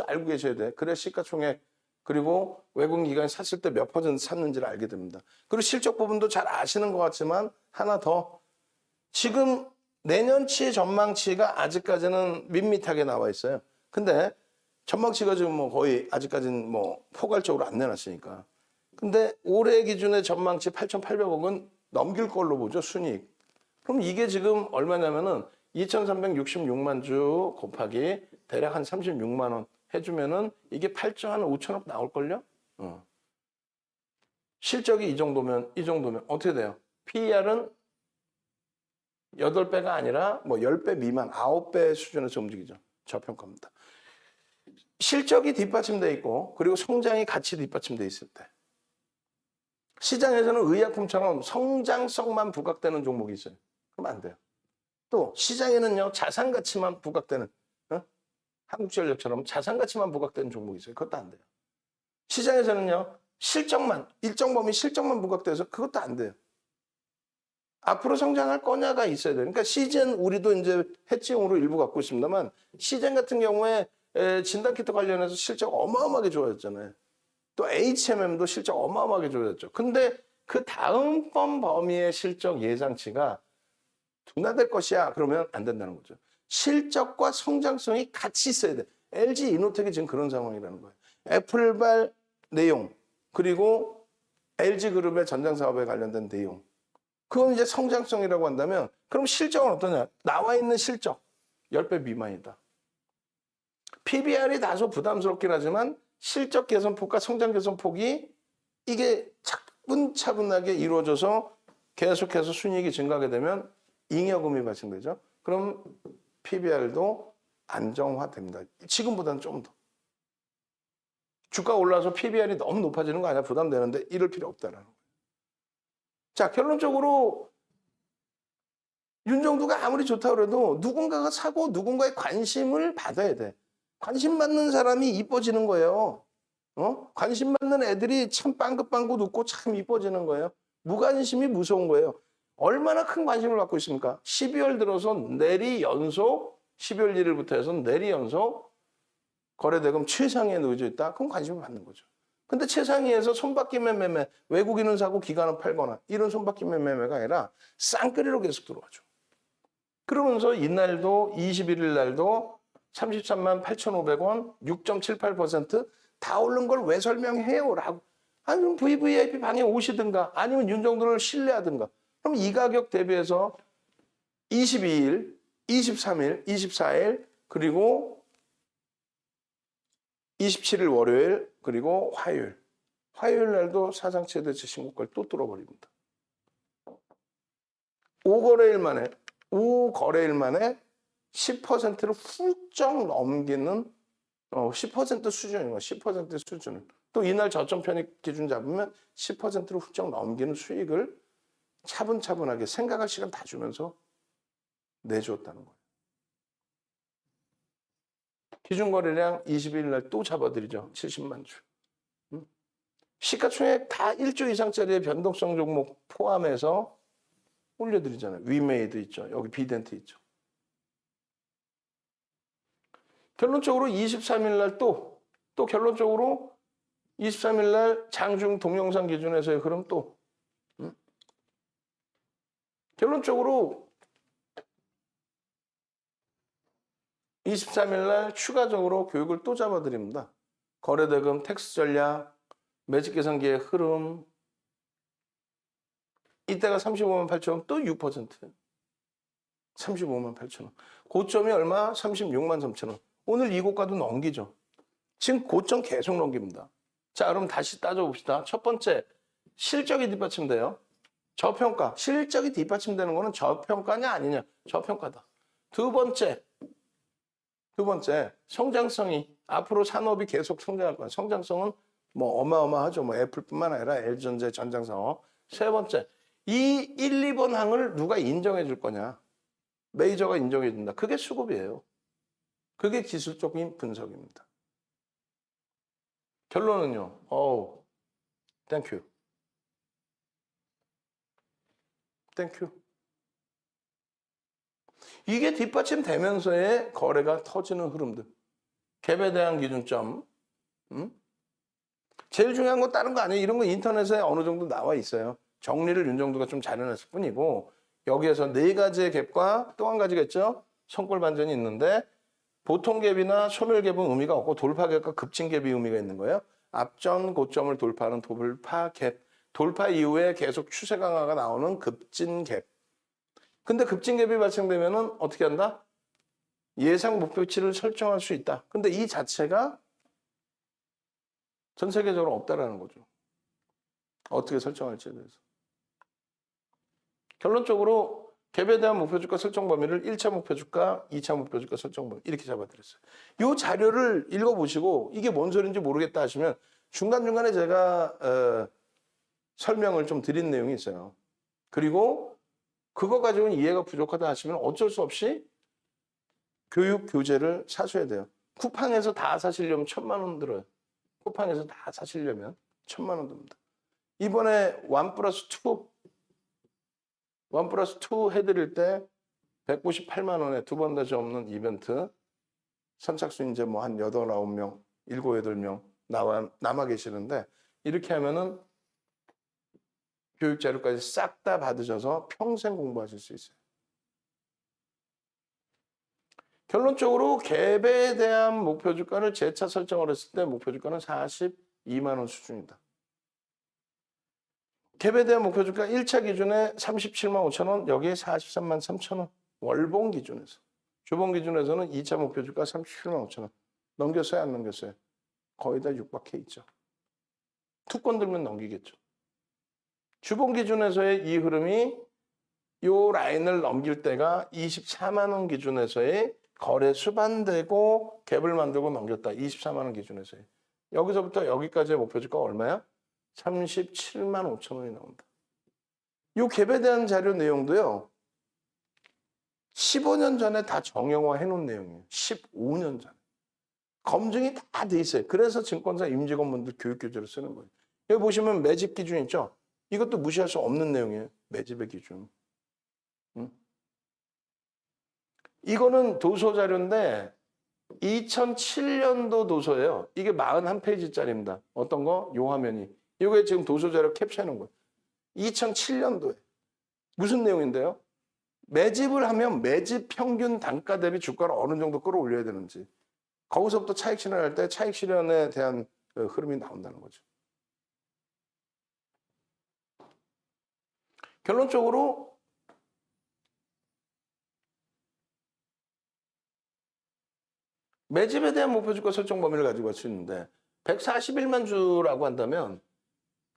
알고 계셔야 돼. 그래 시가총액 그리고 외국기관이 샀을 때 몇 퍼센트 샀는지를 알게 됩니다. 그리고 실적 부분도 잘 아시는 것 같지만 하나 더 지금 내년치 전망치가 아직까지는 밋밋하게 나와 있어요. 근데 전망치가 지금 뭐 거의 아직까지는 뭐 포괄적으로 안 내놨으니까. 근데 올해 기준의 전망치 8,800억은 넘길 걸로 보죠, 순이익. 그럼 이게 지금 얼마냐면은 2,366만 주 곱하기 대략 한 36만 원 해주면은 이게 8조 한 5천억 나올걸요? 실적이 이 정도면 어떻게 돼요? PER은 8배가 아니라 뭐 10배 미만, 9배 수준에서 움직이죠. 저평가입니다. 실적이 뒷받침돼 있고 그리고 성장이 같이 뒷받침돼 있을 때 시장에서는 의약품처럼 성장성만 부각되는 종목이 있어요. 그럼 안 돼요. 또 시장에는요 자산 가치만 부각되는 한국전력처럼 자산 가치만 부각되는 종목이 있어요. 그것도 안 돼요. 시장에서는요 실적만 일정 범위 실적만 부각돼서 그것도 안 돼요. 앞으로 성장할 거냐가 있어야 돼요. 그러니까 시젠 우리도 이제 해치용으로 일부 갖고 있습니다만 시젠 같은 경우에 진단키트 관련해서 실적 어마어마하게 좋아졌잖아요. 또 HMM도 실적 어마어마하게 좋아졌죠. 근데 그 다음번 범위의 실적 예상치가 둔화될 것이야. 그러면 안 된다는 거죠. 실적과 성장성이 같이 있어야 돼. LG 이노텍이 지금 그런 상황이라는 거예요. 애플발 내용 그리고 LG그룹의 전장사업에 관련된 내용 그건 이제 성장성이라고 한다면 그럼 실적은 어떠냐? 나와 있는 실적 10배 미만이다. PBR이 다소 부담스럽긴 하지만 실적 개선폭과 성장 개선폭이 이게 차분차분하게 이루어져서 계속해서 순이익이 증가하게 되면 잉여금이 발생되죠. 그럼 PBR도 안정화됩니다. 지금보다는 좀 더. 주가 올라서 PBR이 너무 높아지는 거 아니야? 부담되는데 이럴 필요 없다라는 거예요. 자, 결론적으로 윤정도가 아무리 좋다고 그래도 누군가가 사고 누군가의 관심을 받아야 돼. 관심 받는 사람이 이뻐지는 거예요. 관심 받는 애들이 참 빵긋빵긋 웃고 참 이뻐지는 거예요. 무관심이 무서운 거예요. 얼마나 큰 관심을 받고 있습니까? 12월 들어서 내리 연속 12월 1일부터 해서 내리 연속 거래대금 최상위에 놓여져 있다. 그럼 관심을 받는 거죠. 근데 최상위에서 손바뀜의 매매, 외국인은 사고 기관은 팔거나 이런 손바뀜의 매매가 아니라 쌍끌이로 계속 들어와죠. 그러면서 이날도 21일 날도 33만 8,500원, 6.78%다 오른 걸 왜 설명해요? 라고. 아니, 그럼 VVIP 방에 오시든가 아니면 윤 정도를 신뢰하든가. 그럼 이 가격 대비해서 22일, 23일, 24일, 그리고 27일 월요일, 그리고 화요일. 화요일 날도 사상 최대치 신고가를 또 뚫어버립니다. 5거래일 만에 10%를 훌쩍 넘기는 10% 수준인 거야. 10% 수준을. 또 이날 저점 편입 기준 잡으면 10%를 훌쩍 넘기는 수익을 차분차분하게 생각할 시간 다 주면서 내주었다는 거예요. 기준 거래량 20일 날 또 잡아드리죠. 70만 주. 시가총액 다 1조 이상짜리의 변동성 종목 포함해서 올려드리잖아요. 위메이드 있죠. 여기 비덴트 있죠. 결론적으로 23일 날 또 결론적으로 23일 날 장중 동영상 기준에서의 흐름 또 결론적으로 23일 날 추가적으로 교육을 또 잡아드립니다. 거래대금, 텍스 전략, 매직 계산기의 흐름. 이때가 35만 8천 원, 또 6%예요. 35만 8천 원. 고점이 얼마? 36만 3천 원. 오늘 이 고가도 넘기죠. 지금 고점 계속 넘깁니다. 자, 그럼 다시 따져봅시다. 첫 번째, 실적이 뒷받침돼요. 저평가. 실적이 뒷받침되는 거는 저평가냐 아니냐. 저평가다. 두 번째, 성장성이 앞으로 산업이 계속 성장할 거야. 성장성은 뭐 어마어마하죠. 뭐 애플뿐만 아니라 LG전자, 전장산업. 세 번째, 이 1, 2번 항을 누가 인정해 줄 거냐. 메이저가 인정해 준다. 그게 수급이에요. 그게 기술적인 분석입니다. 결론은요. 땡큐. 이게 뒷받침되면서의 거래가 터지는 흐름들. 갭에 대한 기준점. 제일 중요한 건 다른 거 아니에요. 이런 거 인터넷에 어느 정도 나와 있어요. 정리를 윤정도가 좀 잘해놨을 뿐이고 여기에서 네 가지의 갭과 또 한 가지가 있죠. 성골 반전이 있는데 보통 갭이나 소멸 갭은 의미가 없고 돌파 갭과 급진 갭이 의미가 있는 거예요. 앞전 고점을 돌파하는 돌파 갭. 돌파 이후에 계속 추세 강화가 나오는 급진 갭. 근데 급진 갭이 발생되면은 어떻게 한다? 예상 목표치를 설정할 수 있다. 근데 이 자체가 전 세계적으로 없다라는 거죠. 어떻게 설정할지에 대해서. 결론적으로 갭에 대한 목표주가 설정 범위를 1차 목표주가, 2차 목표주가 설정 범위 이렇게 잡아드렸어요. 이 자료를 읽어보시고 이게 뭔 소리인지 모르겠다 하시면 중간중간에 제가 설명을 좀 드린 내용이 있어요. 그리고 그거 가지고는 이해가 부족하다 하시면 어쩔 수 없이 교육 교재를 사셔야 돼요. 쿠팡에서 다 사시려면 1,000만 원 들어요. 쿠팡에서 다 사시려면 1,000만 원 듭니다. 이번에 1+2 해드릴 때 198만 원에 두 번 다시 없는 이벤트 선착순 이제 뭐 한 8, 9명, 7, 8명 남아 계시는데 이렇게 하면은 교육 자료까지 싹 다 받으셔서 평생 공부하실 수 있어요. 결론적으로 갭에 대한 목표 주가를 재차 설정을 했을 때 목표 주가는 42만 원 수준이다. 갭에 대한 목표 주가 1차 기준에 37만 5천 원, 여기에 43만 3천 원. 월봉 기준에서. 주봉 기준에서는 2차 목표 주가 37만 5천 원. 넘겼어요, 안 넘겼어요? 거의 다 육박해 있죠. 투권 들면 넘기겠죠. 주봉 기준에서의 이 흐름이 요 라인을 넘길 때가 24만 원 기준에서의 거래 수반되고 갭을 만들고 넘겼다. 24만 원 기준에서의. 여기서부터 여기까지의 목표 주가가 얼마야? 37만 5천 원이 나온다. 이 갭에 대한 자료 내용도요. 15년 전에 다 정형화 해놓은 내용이에요. 15년 전에. 검증이 다 돼 있어요. 그래서 증권사 임직원분들 교육교재를 쓰는 거예요. 여기 보시면 매집 기준 있죠? 이것도 무시할 수 없는 내용이에요. 매집의 기준. 이거는 도서 자료인데 2007년도 도서예요. 이게 41페이지짜리입니다. 어떤 거? 요 화면이. 이게 지금 도서 자료 캡처해 놓은 거예요. 2007년도에. 무슨 내용인데요? 매집을 하면 매집 평균 단가 대비 주가를 어느 정도 끌어올려야 되는지 거기서부터 차익 실현할 때 차익 실현에 대한 그 흐름이 나온다는 거죠. 결론적으로 매집에 대한 목표주가 설정 범위를 가지고 갈 수 있는데 141만 주라고 한다면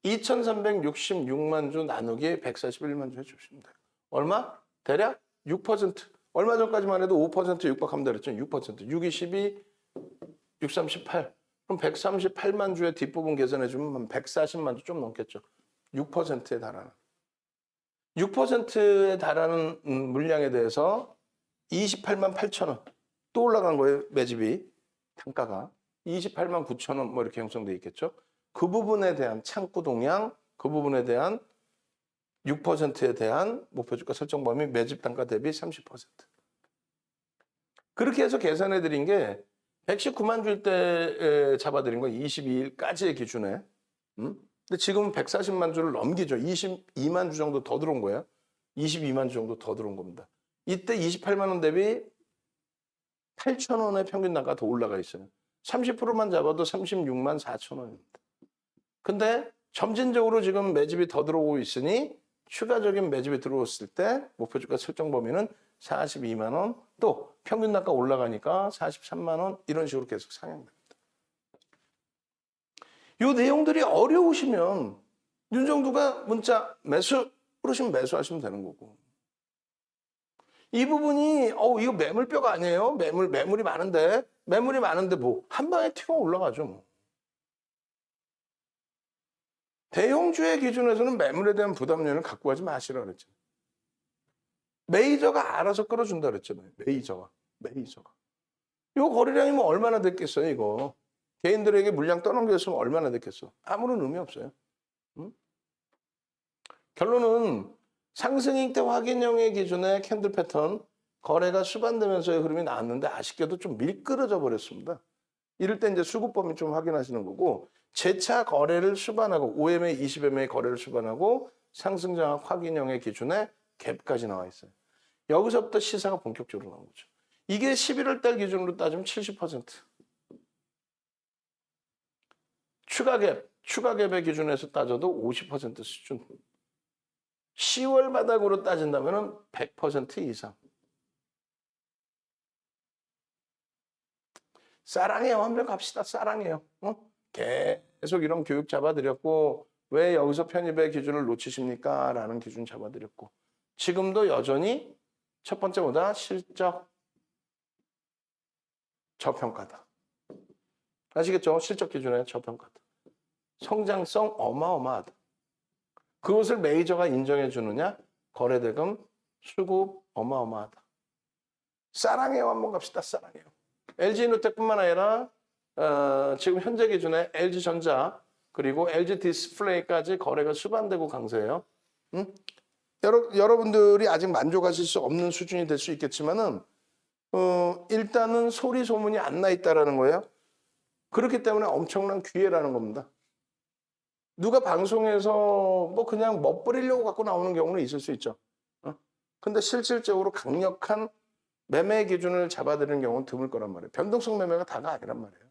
2,366만 주 나누기 141만 주 해주시면 돼요. 얼마? 대략 6%. 얼마 전까지만 해도 5% 육박하면 되랬죠. 6%. 6, 22, 6, 38. 그럼 138만 주의 뒷부분 계산해주면 140만 주 좀 넘겠죠. 6%에 달하는. 6%에 달하는 물량에 대해서 28만 8천 원. 또 올라간 거예요. 매집이. 단가가. 28만 9천 원 뭐 이렇게 형성돼 있겠죠. 그 부분에 대한 창구 동향, 그 부분에 대한 6%에 대한 목표주가 설정 범위 매집 단가 대비 30%. 그렇게 해서 계산해 드린 게 119만 주일 때 잡아드린 거 22일까지의 기준에. 근데 지금 140만 주를 넘기죠. 22만 주 정도 더 들어온 거예요. 22만 주 정도 더 들어온 겁니다. 이때 28만 원 대비 8천 원의 평균 단가가 더 올라가 있어요. 30%만 잡아도 36만 4천 원입니다. 근데 점진적으로 지금 매집이 더 들어오고 있으니 추가적인 매집이 들어왔을 때 목표주가 설정 범위는 42만 원, 또 평균 단가 올라가니까 43만 원 이런 식으로 계속 상향됩니다. 이 내용들이 어려우시면 윤정두가 문자 매수 그러시면 매수하시면 되는 거고. 이 부분이 이거 매물뼈가 아니에요? 매물이 많은데 뭐 한 방에 튀어 올라가죠 뭐. 대형주의 기준에서는 매물에 대한 부담률을 갖고 가지 마시라 그랬죠. 메이저가 알아서 끌어준다 그랬잖아요. 메이저가. 이거 거래량이 뭐 얼마나 됐겠어요, 이거. 개인들에게 물량 떠넘겼으면 얼마나 됐겠어. 아무런 의미 없어요. 응? 결론은 상승일 때 확인형의 기준의 캔들 패턴, 거래가 수반되면서의 흐름이 나왔는데 아쉽게도 좀 밀끌어져 버렸습니다. 이럴 때 이제 수급범위 좀 확인하시는 거고, 재차 거래를 수반하고 5MA, 20MA 거래를 수반하고 상승장악 확인형의 기준에 갭까지 나와 있어요. 여기서부터 시세가 본격적으로 나온 거죠. 이게 11월 달 기준으로 따지면 70%. 추가 갭의 기준에서 따져도 50% 수준. 10월 바닥으로 따진다면 100% 이상. 사랑해요. 한번 갑시다. 사랑해요. 계속 이런 교육 잡아드렸고 왜 여기서 편입의 기준을 놓치십니까? 라는 기준 잡아드렸고 지금도 여전히 첫 번째보다 실적 저평가다. 아시겠죠? 실적 기준의 저평가다. 성장성 어마어마하다. 그것을 메이저가 인정해 주느냐? 거래대금, 수급 어마어마하다. 사랑해요. 한번 갑시다. 사랑해요. LG노텍뿐만 아니라 지금 현재 기준에 LG전자 그리고 LG디스플레이까지 거래가 수반되고 강세예요. 여러분들이 아직 만족하실 수 없는 수준이 될 수 있겠지만은 일단은 소리 소문이 안 나 있다라는 거예요. 그렇기 때문에 엄청난 기회라는 겁니다. 누가 방송에서 뭐 그냥 멋부리려고 갖고 나오는 경우는 있을 수 있죠. 근데 실질적으로 강력한 매매 기준을 잡아드리는 경우는 드물 거란 말이에요. 변동성 매매가 다가 아니란 말이에요.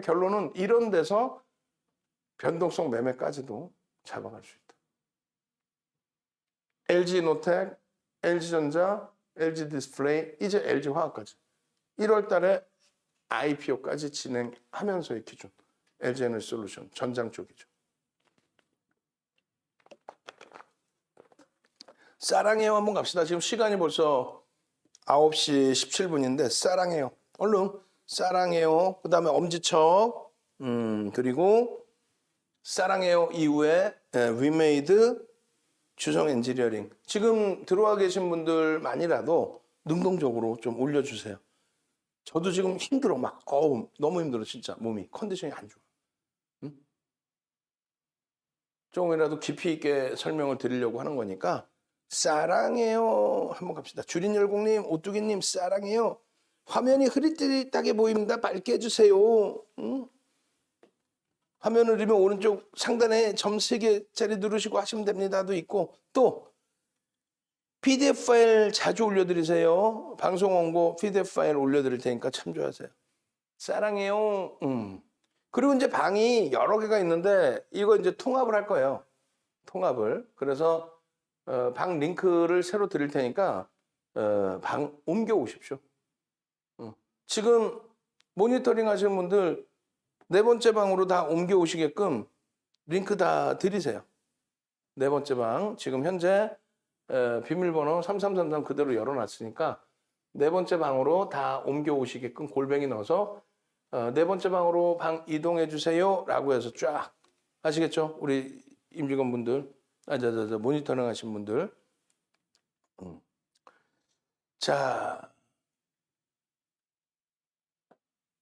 결론은 이런 데서 변동성 매매까지도 잡아갈 수 있다. LG노텍, LG전자, LG디스플레이, 이제 LG화학까지 1월 달에 IPO까지 진행하면서의 기준. LG에너지솔루션, 전장 쪽이죠. 사랑해요 한번 갑시다. 지금 시간이 벌써 9시 17분인데 사랑해요. 얼른 사랑해요. 그 다음에 엄지척 그리고 사랑해요 이후에 위메이드 주성 엔지니어링. 지금 들어와 계신 분들만이라도 능동적으로 좀 올려주세요. 저도 지금 힘들어 너무 힘들어 진짜 몸이 컨디션이 안 좋아. 조금이라도 깊이 있게 설명을 드리려고 하는 거니까 사랑해요 한번 갑시다. 주린열공님, 오뚜기님 사랑해요. 화면이 흐릿흐릿하게 보입니다. 밝게 해주세요. 화면을 누르면 오른쪽 상단에 점 3개짜리 누르시고 하시면 됩니다도 있고 또 PDF 파일 자주 올려드리세요. 방송 원고 PDF 파일 올려드릴 테니까 참조하세요. 사랑해요. 그리고 이제 방이 여러 개가 있는데 이거 이제 통합을 할 거예요. 통합을. 그래서 방 링크를 새로 드릴 테니까 방 옮겨 오십시오. 지금 모니터링 하시는 분들 네 번째 방으로 다 옮겨 오시게끔 링크 다 드리세요. 네 번째 방 지금 현재 비밀번호 3333 그대로 열어놨으니까 네 번째 방으로 다 옮겨 오시게끔 골뱅이 넣어서 네 번째 방으로 방 이동해 주세요 라고 해서 쫙 아시겠죠? 우리 임직원분들 모니터링 하신 분들 자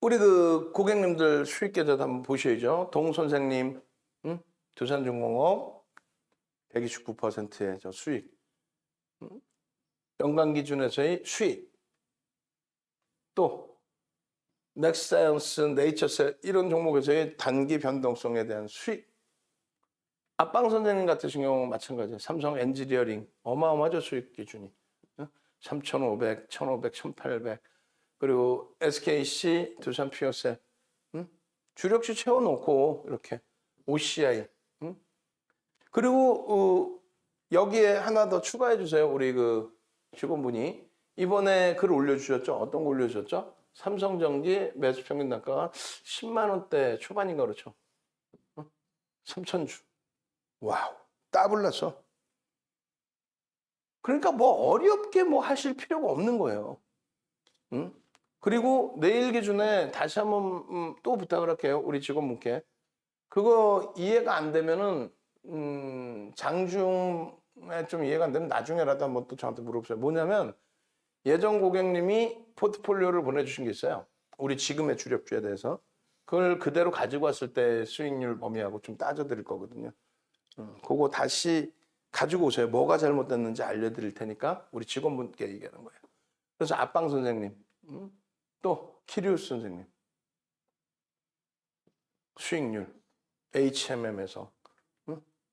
우리 그 고객님들 수익 계좌도 한번 보셔야죠. 동 선생님 두산중공업 129%의 저 수익 연간 기준에서의 수익 또 넥스사이언스, 네이처셀 이런 종목에서의 단기 변동성에 대한 수익 앞방 선생님 같으신 경우 마찬가지예요. 삼성 엔지니어링 어마어마하죠. 수익 기준이 3,500, 1,500, 1,800 그리고 SKC, 두산 피어셀 주력주 채워놓고 이렇게 OCI 그리고 여기에 하나 더 추가해 주세요. 우리 그 직원분이 이번에 글 올려주셨죠? 어떤 거 올려주셨죠? 삼성전기 매수 평균 단가가 10만 원대 초반인가 그렇죠? 3,000주. 와우, 따블났어. 그러니까 뭐 어렵게 뭐 하실 필요가 없는 거예요. 그리고 내일 기준에 다시 한번 또 부탁을 할게요. 우리 직원분께. 그거 이해가 안 되면은 장중에 좀 이해가 안 되면 나중에라도 한번 또 저한테 물어보세요. 뭐냐면 예전 고객님이 포트폴리오를 보내주신 게 있어요. 우리 지금의 주력주에 대해서. 그걸 그대로 가지고 왔을 때 수익률 범위하고 좀 따져드릴 거거든요. 그거 다시 가지고 오세요. 뭐가 잘못됐는지 알려드릴 테니까 우리 직원분께 얘기하는 거예요. 그래서 앞방 선생님, 또 키리우스 선생님, 수익률, HMM에서,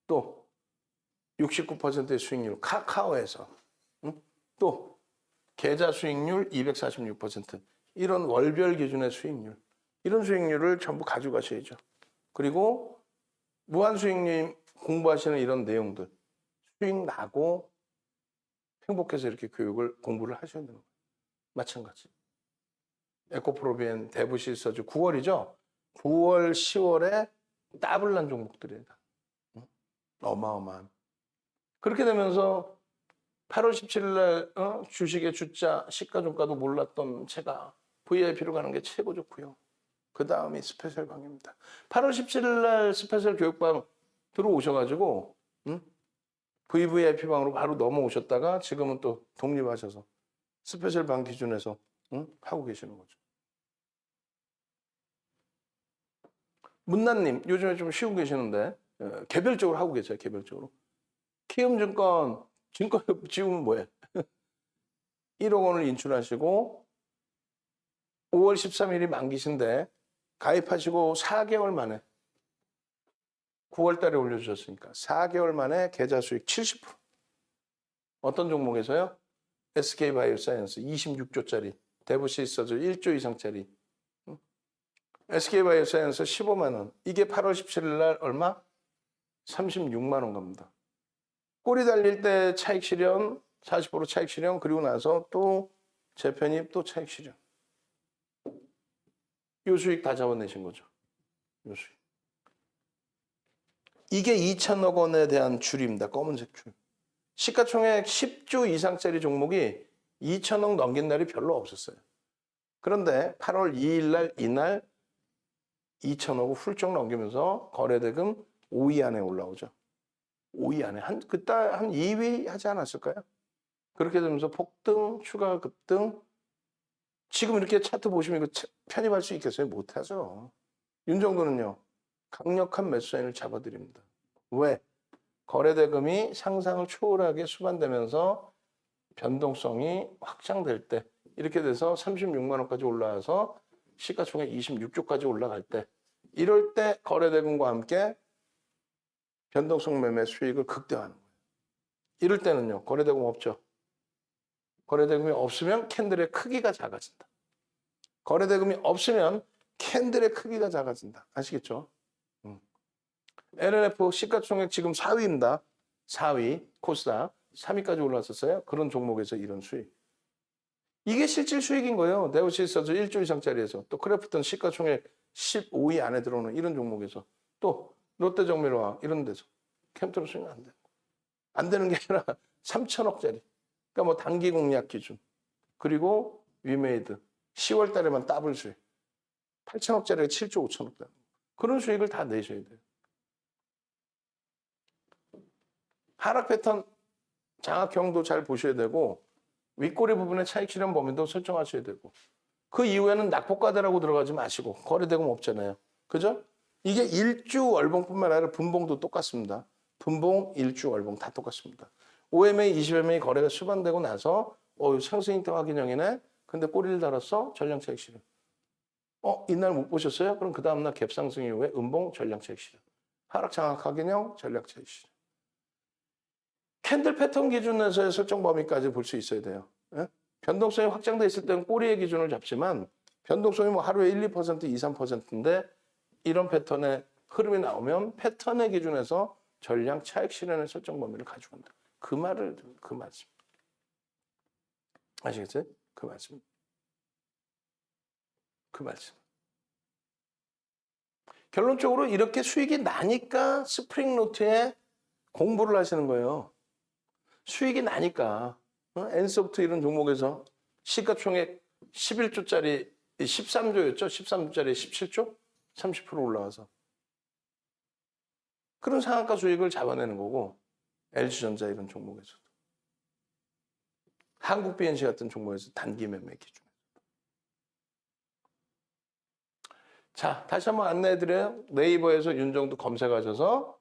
또 69%의 수익률, 카카오에서, 또 계좌 수익률 246%, 이런 월별 기준의 수익률, 이런 수익률을 전부 가지고 가셔야죠. 그리고 무한 수익률 공부하시는 이런 내용들, 수익 나고 행복해서 이렇게 공부를 하셔야 되는 거예요. 마찬가지. 에코프로비엔, 대부실서주 9월이죠. 9월, 10월에 따블난 종목들이에요. 어마어마한. 그렇게 되면서 8월 17일 날 주식의 주자, 시가종가도 몰랐던 제가 VIP로 가는 게 최고 좋고요. 그 다음이 스페셜 방입니다. 8월 17일 날 스페셜 교육방 들어오셔가지고 VVIP 방으로 바로 넘어오셨다가 지금은 또 독립하셔서 스페셜 방 기준에서 하고 계시는 거죠. 문난님 요즘에 좀 쉬고 계시는데 개별적으로 하고 계세요. 개별적으로. 키움증권 증권 지우면 뭐해? 1억 원을 인출하시고 5월 13일이 만기신데 가입하시고 4개월 만에 9월 달에 올려주셨으니까 4개월 만에 계좌 수익 70%. 어떤 종목에서요? SK바이오사이언스 26조짜리, 대부시스터즈 1조 이상짜리, SK바이오사이언스 15만 원. 이게 8월 17일 날 얼마? 36만 원 갑니다. 꼬리 달릴 때 차익 실현, 40% 차익 실현, 그리고 나서 또 재편입, 또 차익 실현. 요 수익 다 잡아내신 거죠. 요 수익. 이게 2천억 원에 대한 줄입니다. 검은색 줄. 시가총액 10조 이상짜리 종목이 2천억 넘긴 날이 별로 없었어요. 그런데 8월 2일 날 이날 2천억을 훌쩍 넘기면서 거래대금 5위 안에 올라오죠. 5위 안에 그때 한 2위 하지 않았을까요? 그렇게 되면서 폭등, 추가 급등. 지금 이렇게 차트 보시면 이거 편입할 수 있겠어요? 못하죠. 윤 정도는요. 강력한 매수 사인을 잡아드립니다. 왜? 거래대금이 상상을 초월하게 수반되면서 변동성이 확장될 때 이렇게 돼서 36만 원까지 올라와서 시가총액 26조까지 올라갈 때 이럴 때 거래대금과 함께 변동성 매매 수익을 극대화하는 거예요. 이럴 때는요. 거래대금 없죠. 거래대금이 없으면 캔들의 크기가 작아진다. 거래대금이 없으면 캔들의 크기가 작아진다. 아시겠죠? LLF 시가총액 지금 4위입니다. 4위 코스닥 3위까지 올라왔었어요. 그런 종목에서 이런 수익. 이게 실질 수익인 거예요. 네오시스터즈 1조 이상짜리에서 또 크래프톤 시가총액 15위 안에 들어오는 이런 종목에서 또 롯데정밀화 이런 데서 캠트로 수익은 안 돼요. 안 되는 게 아니라 3천억짜리. 그러니까 뭐 단기 공략 기준. 그리고 위메이드 10월 달에만 더블 수익. 8천억짜리가 7조 5천억 달. 그런 수익을 다 내셔야 돼요. 하락 패턴 장악형도 잘 보셔야 되고 윗꼬리 부분의 차익 실현 범위도 설정하셔야 되고 그 이후에는 낙폭과대라고 들어가지 마시고 거래대금 없잖아요. 그죠? 이게 일주 월봉뿐만 아니라 분봉도 똑같습니다. 분봉, 일주, 월봉 다 똑같습니다. OMA, 20MA 거래가 수반되고 나서 상승이익 확인형이네. 근데 꼬리를 달았어. 전량 차익 실현. 이날 못 보셨어요? 그럼 그 다음날 갭상승 이후에 음봉, 전량 차익 실현. 하락 장악 확인형, 전량 차익 실현. 캔들 패턴 기준에서의 설정 범위까지 볼 수 있어야 돼요. 예? 변동성이 확장돼 있을 때는 꼬리의 기준을 잡지만 변동성이 뭐 하루에 1, 2%, 2, 3%인데 이런 패턴의 흐름이 나오면 패턴의 기준에서 전량 차익 실현의 설정 범위를 가져간다. 그 말씀. 아시겠어요? 그 말씀. 결론적으로 이렇게 수익이 나니까 스프링 노트에 공부를 하시는 거예요. 수익이 나니까 엔소프트 이런 종목에서 시가총액 11조짜리 13조였죠. 13조짜리 17조? 30% 올라와서. 그런 상한가 수익을 잡아내는 거고 LG전자 이런 종목에서도. 한국 BNC 같은 종목에서 단기 매매 기준. 자, 다시 한번 안내해드려요. 네이버에서 윤정도 검색하셔서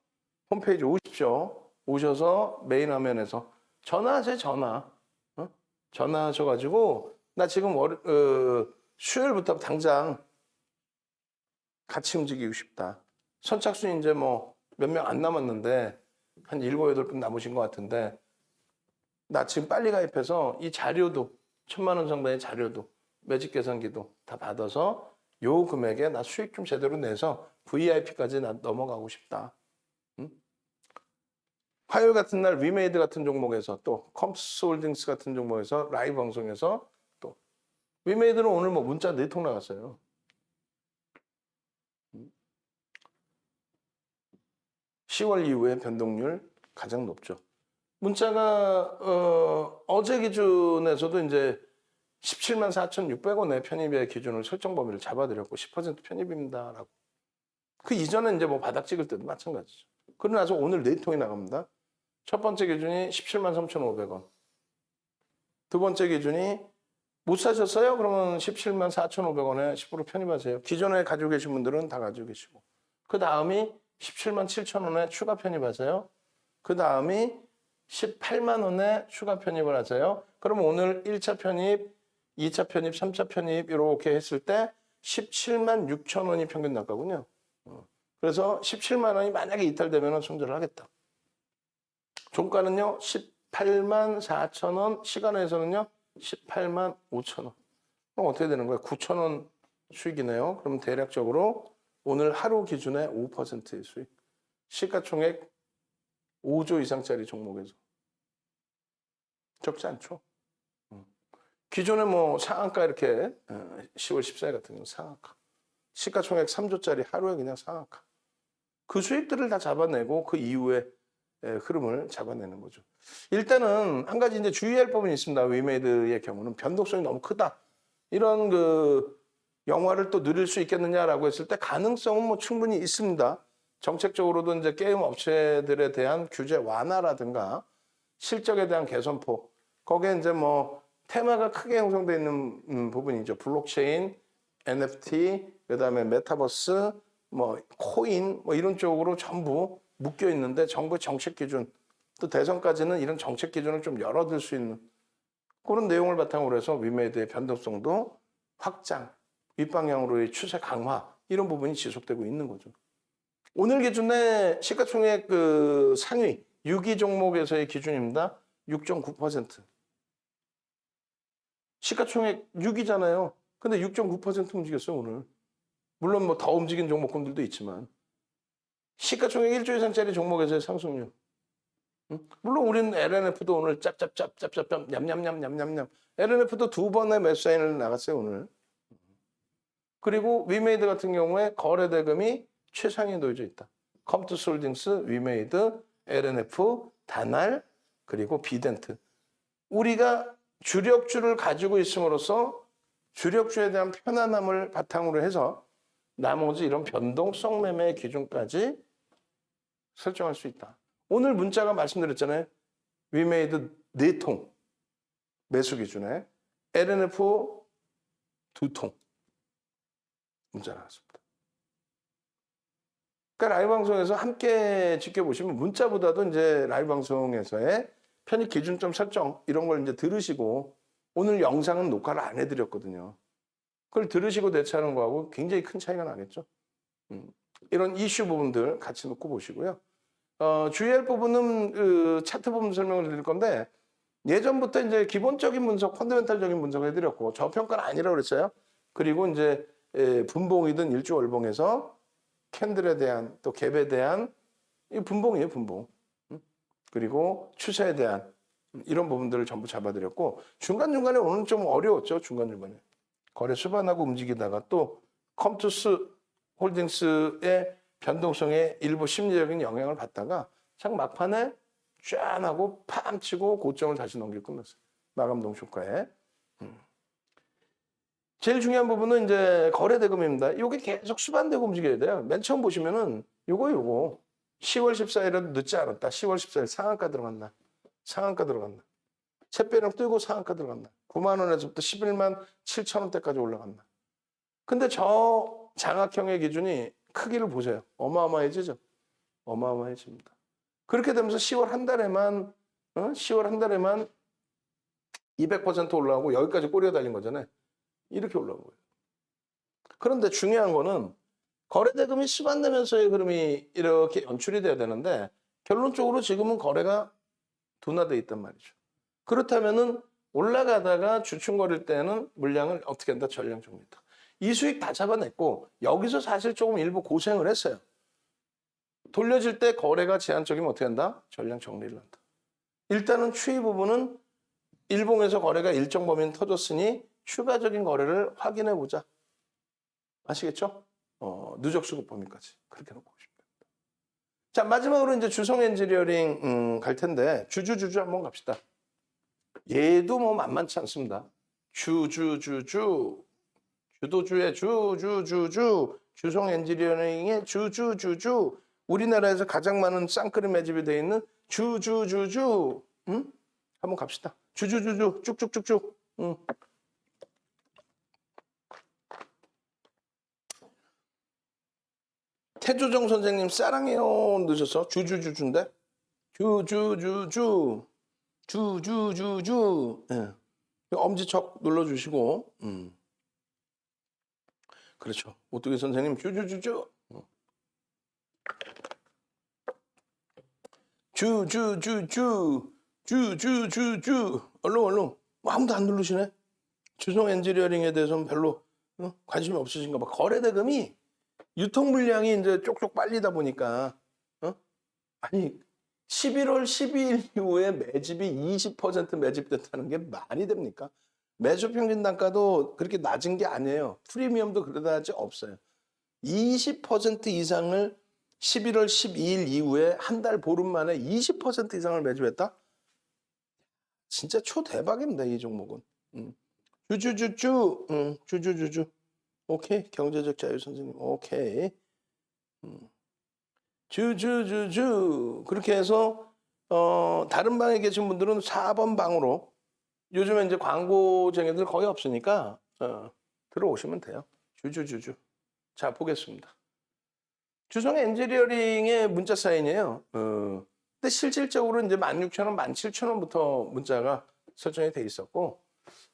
홈페이지 오십시오. 오셔서 메인 화면에서 전화하세요, 전화. 전화하셔가지고 나 지금 수요일부터 당장 같이 움직이고 싶다. 선착순 이제 뭐 몇 명 안 남았는데 한 7, 8분 남으신 것 같은데 나 지금 빨리 가입해서 이 자료도 1,000만 원 상당의 자료도 매직 계산기도 다 받아서 요 금액에 나 수익 좀 제대로 내서 VIP까지 나 넘어가고 싶다. 화요일 같은 날 위메이드 같은 종목에서 또 컴스홀딩스 같은 종목에서 라이브 방송에서 또 위메이드는 오늘 뭐 문자 4통 나갔어요. 10월 이후에 변동률 가장 높죠. 문자가 어제 기준에서도 이제 17만 4,600원의 편입의 기준을 설정 범위를 잡아드렸고 10% 편입입니다라고. 그 이전에 이제 뭐 바닥 찍을 때도 마찬가지죠. 그러고 나서 오늘 4통이 나갑니다. 첫 번째 기준이 17만 3,500원. 두 번째 기준이 못 사셨어요? 그러면 17만 4,500원에 10% 편입하세요. 기존에 가지고 계신 분들은 다 가지고 계시고. 그 다음이 17만 7,000원에 추가 편입하세요. 그 다음이 18만 원에 추가 편입을 하세요. 그럼 오늘 1차 편입, 2차 편입, 3차 편입 이렇게 했을 때 17만 6천 원이 평균 단가군요. 그래서 17만 원이 만약에 이탈되면 손절을 하겠다. 종가는요 18만 4천 원, 시간에서는요 18만 5천 원. 그럼 어떻게 되는 거예요? 9천 원 수익이네요. 그럼 대략적으로 오늘 하루 기준에 5%의 수익. 시가총액 5조 이상짜리 종목에서. 적지 않죠. 기존에 뭐 상한가 이렇게 10월 14일 같은 경우는 상한가. 시가총액 3조짜리 하루에 그냥 상한가. 그 수익들을 다 잡아내고 그 이후에 흐름을 잡아내는 거죠. 일단은 한 가지 이제 주의할 부분이 있습니다. 위메이드의 경우는 변동성이 너무 크다. 이런 그 영화를 또 누릴 수 있겠느냐라고 했을 때 가능성은 뭐 충분히 있습니다. 정책적으로도 이제 게임 업체들에 대한 규제 완화라든가 실적에 대한 개선폭. 거기에 이제 뭐 테마가 크게 형성되어 있는 부분이죠. 블록체인, NFT, 그다음에 메타버스, 뭐 코인 뭐 이런 쪽으로 전부 묶여 있는데 정부 정책 기준 또 대선까지는 이런 정책 기준을 좀 열어둘 수 있는 그런 내용을 바탕으로 해서 위메이드의 변동성도 확장, 윗방향으로의 추세 강화 이런 부분이 지속되고 있는 거죠. 오늘 기준에 시가총액 그 상위 6위 종목에서의 기준입니다. 6.9%. 시가총액 6이잖아요. 근데 6.9% 움직였어요, 오늘. 물론 뭐 더 움직인 종목군들도 있지만. 시가총액 1조 이상짜리 종목에서의 상승률. 응? 물론 우리는 LNF도 오늘 짭짭짭짭짭짭 냠냠냠냠냠냠. LNF도 두 번의 매수 사인을 나갔어요, 오늘. 그리고 위메이드 같은 경우에 거래 대금이 최상위에 놓여져 있다. 컴투스 홀딩스, 위메이드, LNF, 다날, 그리고 비덴트. 우리가 주력주를 가지고 있음으로써 주력주에 대한 편안함을 바탕으로 해서 나머지 이런 변동성 매매 기준까지 설정할 수 있다. 오늘 문자가 말씀드렸잖아요. 위메이드 4통 매수 기준에 LNF 2통 문자 나왔습니다. 그러니까 라이브 방송에서 함께 지켜보시면 문자보다도 이제 라이브 방송에서의 편입 기준점 설정 이런 걸 이제 들으시고 오늘 영상은 녹화를 안 해드렸거든요. 그걸 들으시고 대처하는 거하고 굉장히 큰 차이가 나겠죠. 이런 이슈 부분들 같이 놓고 보시고요. 주의할 부분은 그 차트 부분 설명을 드릴 건데 예전부터 이제 기본적인 분석, 펀더멘탈적인 분석을 해드렸고 저평가는 아니라고 그랬어요. 그리고 이제 분봉이든 일주월봉에서 캔들에 대한 또 갭에 대한 이 분봉이에요, 분봉. 그리고 추세에 대한 이런 부분들을 전부 잡아드렸고 중간중간에 오늘 좀 어려웠죠. 중간중간에. 거래 수반하고 움직이다가 또 컴투스 홀딩스의 변동성에 일부 심리적인 영향을 받다가 참 막판에 쫙 하고 팜 치고 고점을 다시 넘기고 끝났어요. 마감동 효과에. 제일 중요한 부분은 이제 거래 대금입니다. 이게 계속 수반되고 움직여야 돼요. 맨 처음 보시면은 요거 10월 14일에도 늦지 않았다. 10월 14일 상한가 들어갔나? 상한가 들어갔나? 채배랑 뜨고 상한가 들어갔나? 9만 원에서부터 11만 7천 원대까지 올라갔나? 근데 저 장악형의 기준이 크기를 보세요. 어마어마해지죠? 어마어마해집니다. 그렇게 되면서 10월 한 달에만 200% 올라가고 여기까지 꼬리가 달린 거잖아요. 이렇게 올라온 거예요. 그런데 중요한 거는 거래대금이 수반되면서의 흐름이 이렇게 연출이 돼야 되는데 결론적으로 지금은 거래가 둔화되어 있단 말이죠. 그렇다면은 올라가다가 주춤거릴 때는 물량을 어떻게 한다? 전량 정리다. 이 수익 다 잡아냈고 여기서 사실 조금 일부 고생을 했어요. 돌려질 때 거래가 제한적이면 어떻게 한다? 전량 정리를 한다. 일단은 추이 부분은 일봉에서 거래가 일정 범위는 터졌으니 추가적인 거래를 확인해 보자. 아시겠죠? 누적 수급 범위까지 그렇게 놓고 보시면 됩니다. 자, 마지막으로 이제 주성 엔지니어링 갈 텐데 주주 한번 갑시다. 얘도 뭐 만만치 않습니다. 주도주의 주성 엔지니어링의 주주 우리나라에서 가장 많은 쌍끌이 매집이 되어 있는 한번 갑시다. 주주 쭉쭉쭉쭉. 태조정 선생님 사랑해요 넣으셔서 주주인데 주주 예. 엄지척 눌러주시고 그렇죠. 오뚜기 선생님 주주 얼른 뭐 아무도 안 누르시네. 주성 엔지니어링에 대해서는 별로 관심이 없으신가 봐. 거래 대금이 유통 물량이 이제 쪽쪽 빨리다 보니까 아니 11월 12일 이후에 매집이 20% 매집됐다는 게 말이 됩니까? 매수 평균 단가도 그렇게 낮은 게 아니에요. 프리미엄도 그러다지 없어요. 20% 이상을 11월 12일 이후에 한 달 보름 만에 20% 이상을 매집했다? 진짜 초대박입니다, 이 종목은. 주주. 오케이. 경제적 자유 선생님. 오케이. 주주. 그렇게 해서 다른 방에 계신 분들은 4번 방으로 요즘에 이제 광고쟁이들 거의 없으니까 들어오시면 돼요. 주주. 자, 보겠습니다. 주성 엔지니어링의 문자 사인이에요. 근데 실질적으로 이제 16,000원, 17,000원부터 문자가 설정이 돼 있었고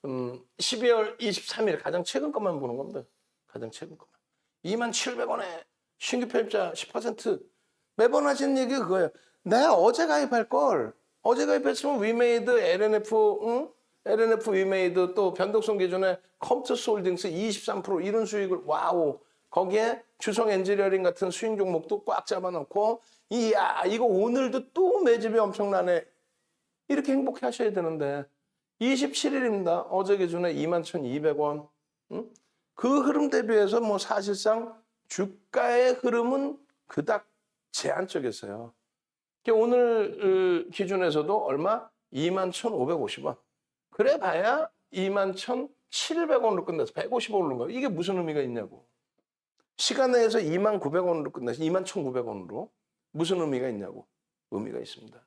12월 23일 가장 최근 것만 보는 겁니다. 가장 최근 것만. 27,000원에 신규 편입자 10% 매번 하시는 얘기 그거예요. 내가 어제 가입할 걸. 어제 가입했으면 위메이드, LNF, LNF 위메이드 또 변동성 기준에 컴투스 홀딩스 23% 이런 수익을 와우. 거기에 주성 엔지니어링 같은 수익 종목도 꽉 잡아놓고 이야 이거 오늘도 또 매집이 엄청나네. 이렇게 행복해 하셔야 되는데 27일입니다. 어제 기준에 21,200원. 응? 그 흐름 대비해서 뭐 사실상 주가의 흐름은 그닥 제한적이었어요. 오늘 기준에서도 얼마? 21,550원. 그래 봐야 21,700원으로 끝났어. 150원 오른 거예요. 이게 무슨 의미가 있냐고. 시간 내에서 29,000원으로 끝났어. 21,900원으로. 무슨 의미가 있냐고. 의미가 있습니다.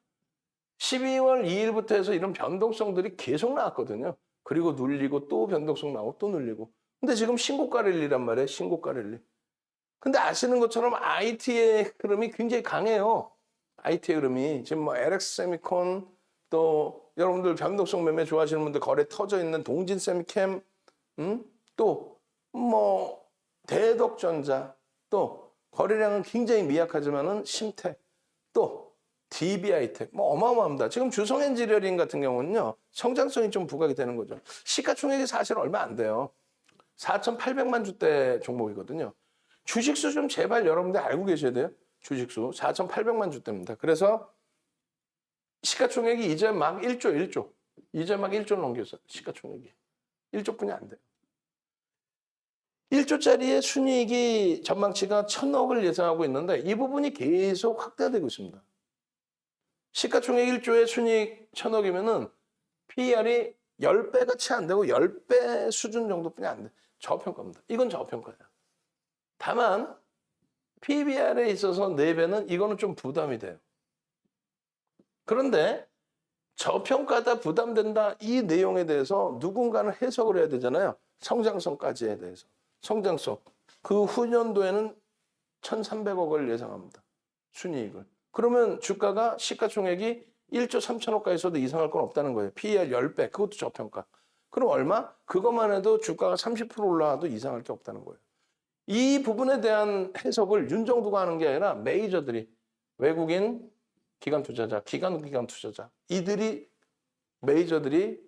12월 2일부터 해서 이런 변동성들이 계속 나왔거든요. 그리고 눌리고 또 변동성 나오고 또 눌리고. 근데 지금 신고가 랠리란 말이에요. 신고가 랠리. 근데 아시는 것처럼 IT의 흐름이 굉장히 강해요. IT의 흐름이. 지금 뭐 LX 세미콘 또 여러분들 변동성 매매 좋아하시는 분들 거래 터져 있는 동진 세미캠 또 뭐 대덕전자 또 거래량은 굉장히 미약하지만은 심택 또 DB하이텍 뭐 어마어마합니다. 지금 주성 엔지니어링 같은 경우는요. 성장성이 좀 부각이 되는 거죠. 시가총액이 사실 얼마 안 돼요. 4,800만 주대 종목이거든요. 주식수 좀 제발 여러분들 알고 계셔야 돼요. 주식수 4,800만 주대입니다. 그래서 시가총액이 이제 막 1조. 이제 막 1조 넘겼어요. 시가총액이. 1조뿐이 안 돼요. 1조짜리의 순이익이 전망치가 1,000억을 예상하고 있는데 이 부분이 계속 확대되고 있습니다. 시가총액 1조의 순이익 1,000억이면은 PER이 10배가 채 안 되고 10배 수준 정도뿐이 안 돼. 저평가입니다. 이건 저평가야. 다만 PBR에 있어서 4배는 이거는 좀 부담이 돼요. 그런데 저평가다 부담된다 이 내용에 대해서 누군가는 해석을 해야 되잖아요. 성장성까지에 대해서. 성장성. 그 후년도에는 1,300억을 예상합니다. 순이익을. 그러면 주가가 시가총액이 1조 3천억까지서도 이상할 건 없다는 거예요. PER 10배. 그것도 저평가. 그럼 얼마? 그것만 해도 주가가 30% 올라와도 이상할 게 없다는 거예요. 이 부분에 대한 해석을 윤정두가 하는 게 아니라 메이저들이 외국인 기관 투자자, 기관 투자자 이들이 메이저들이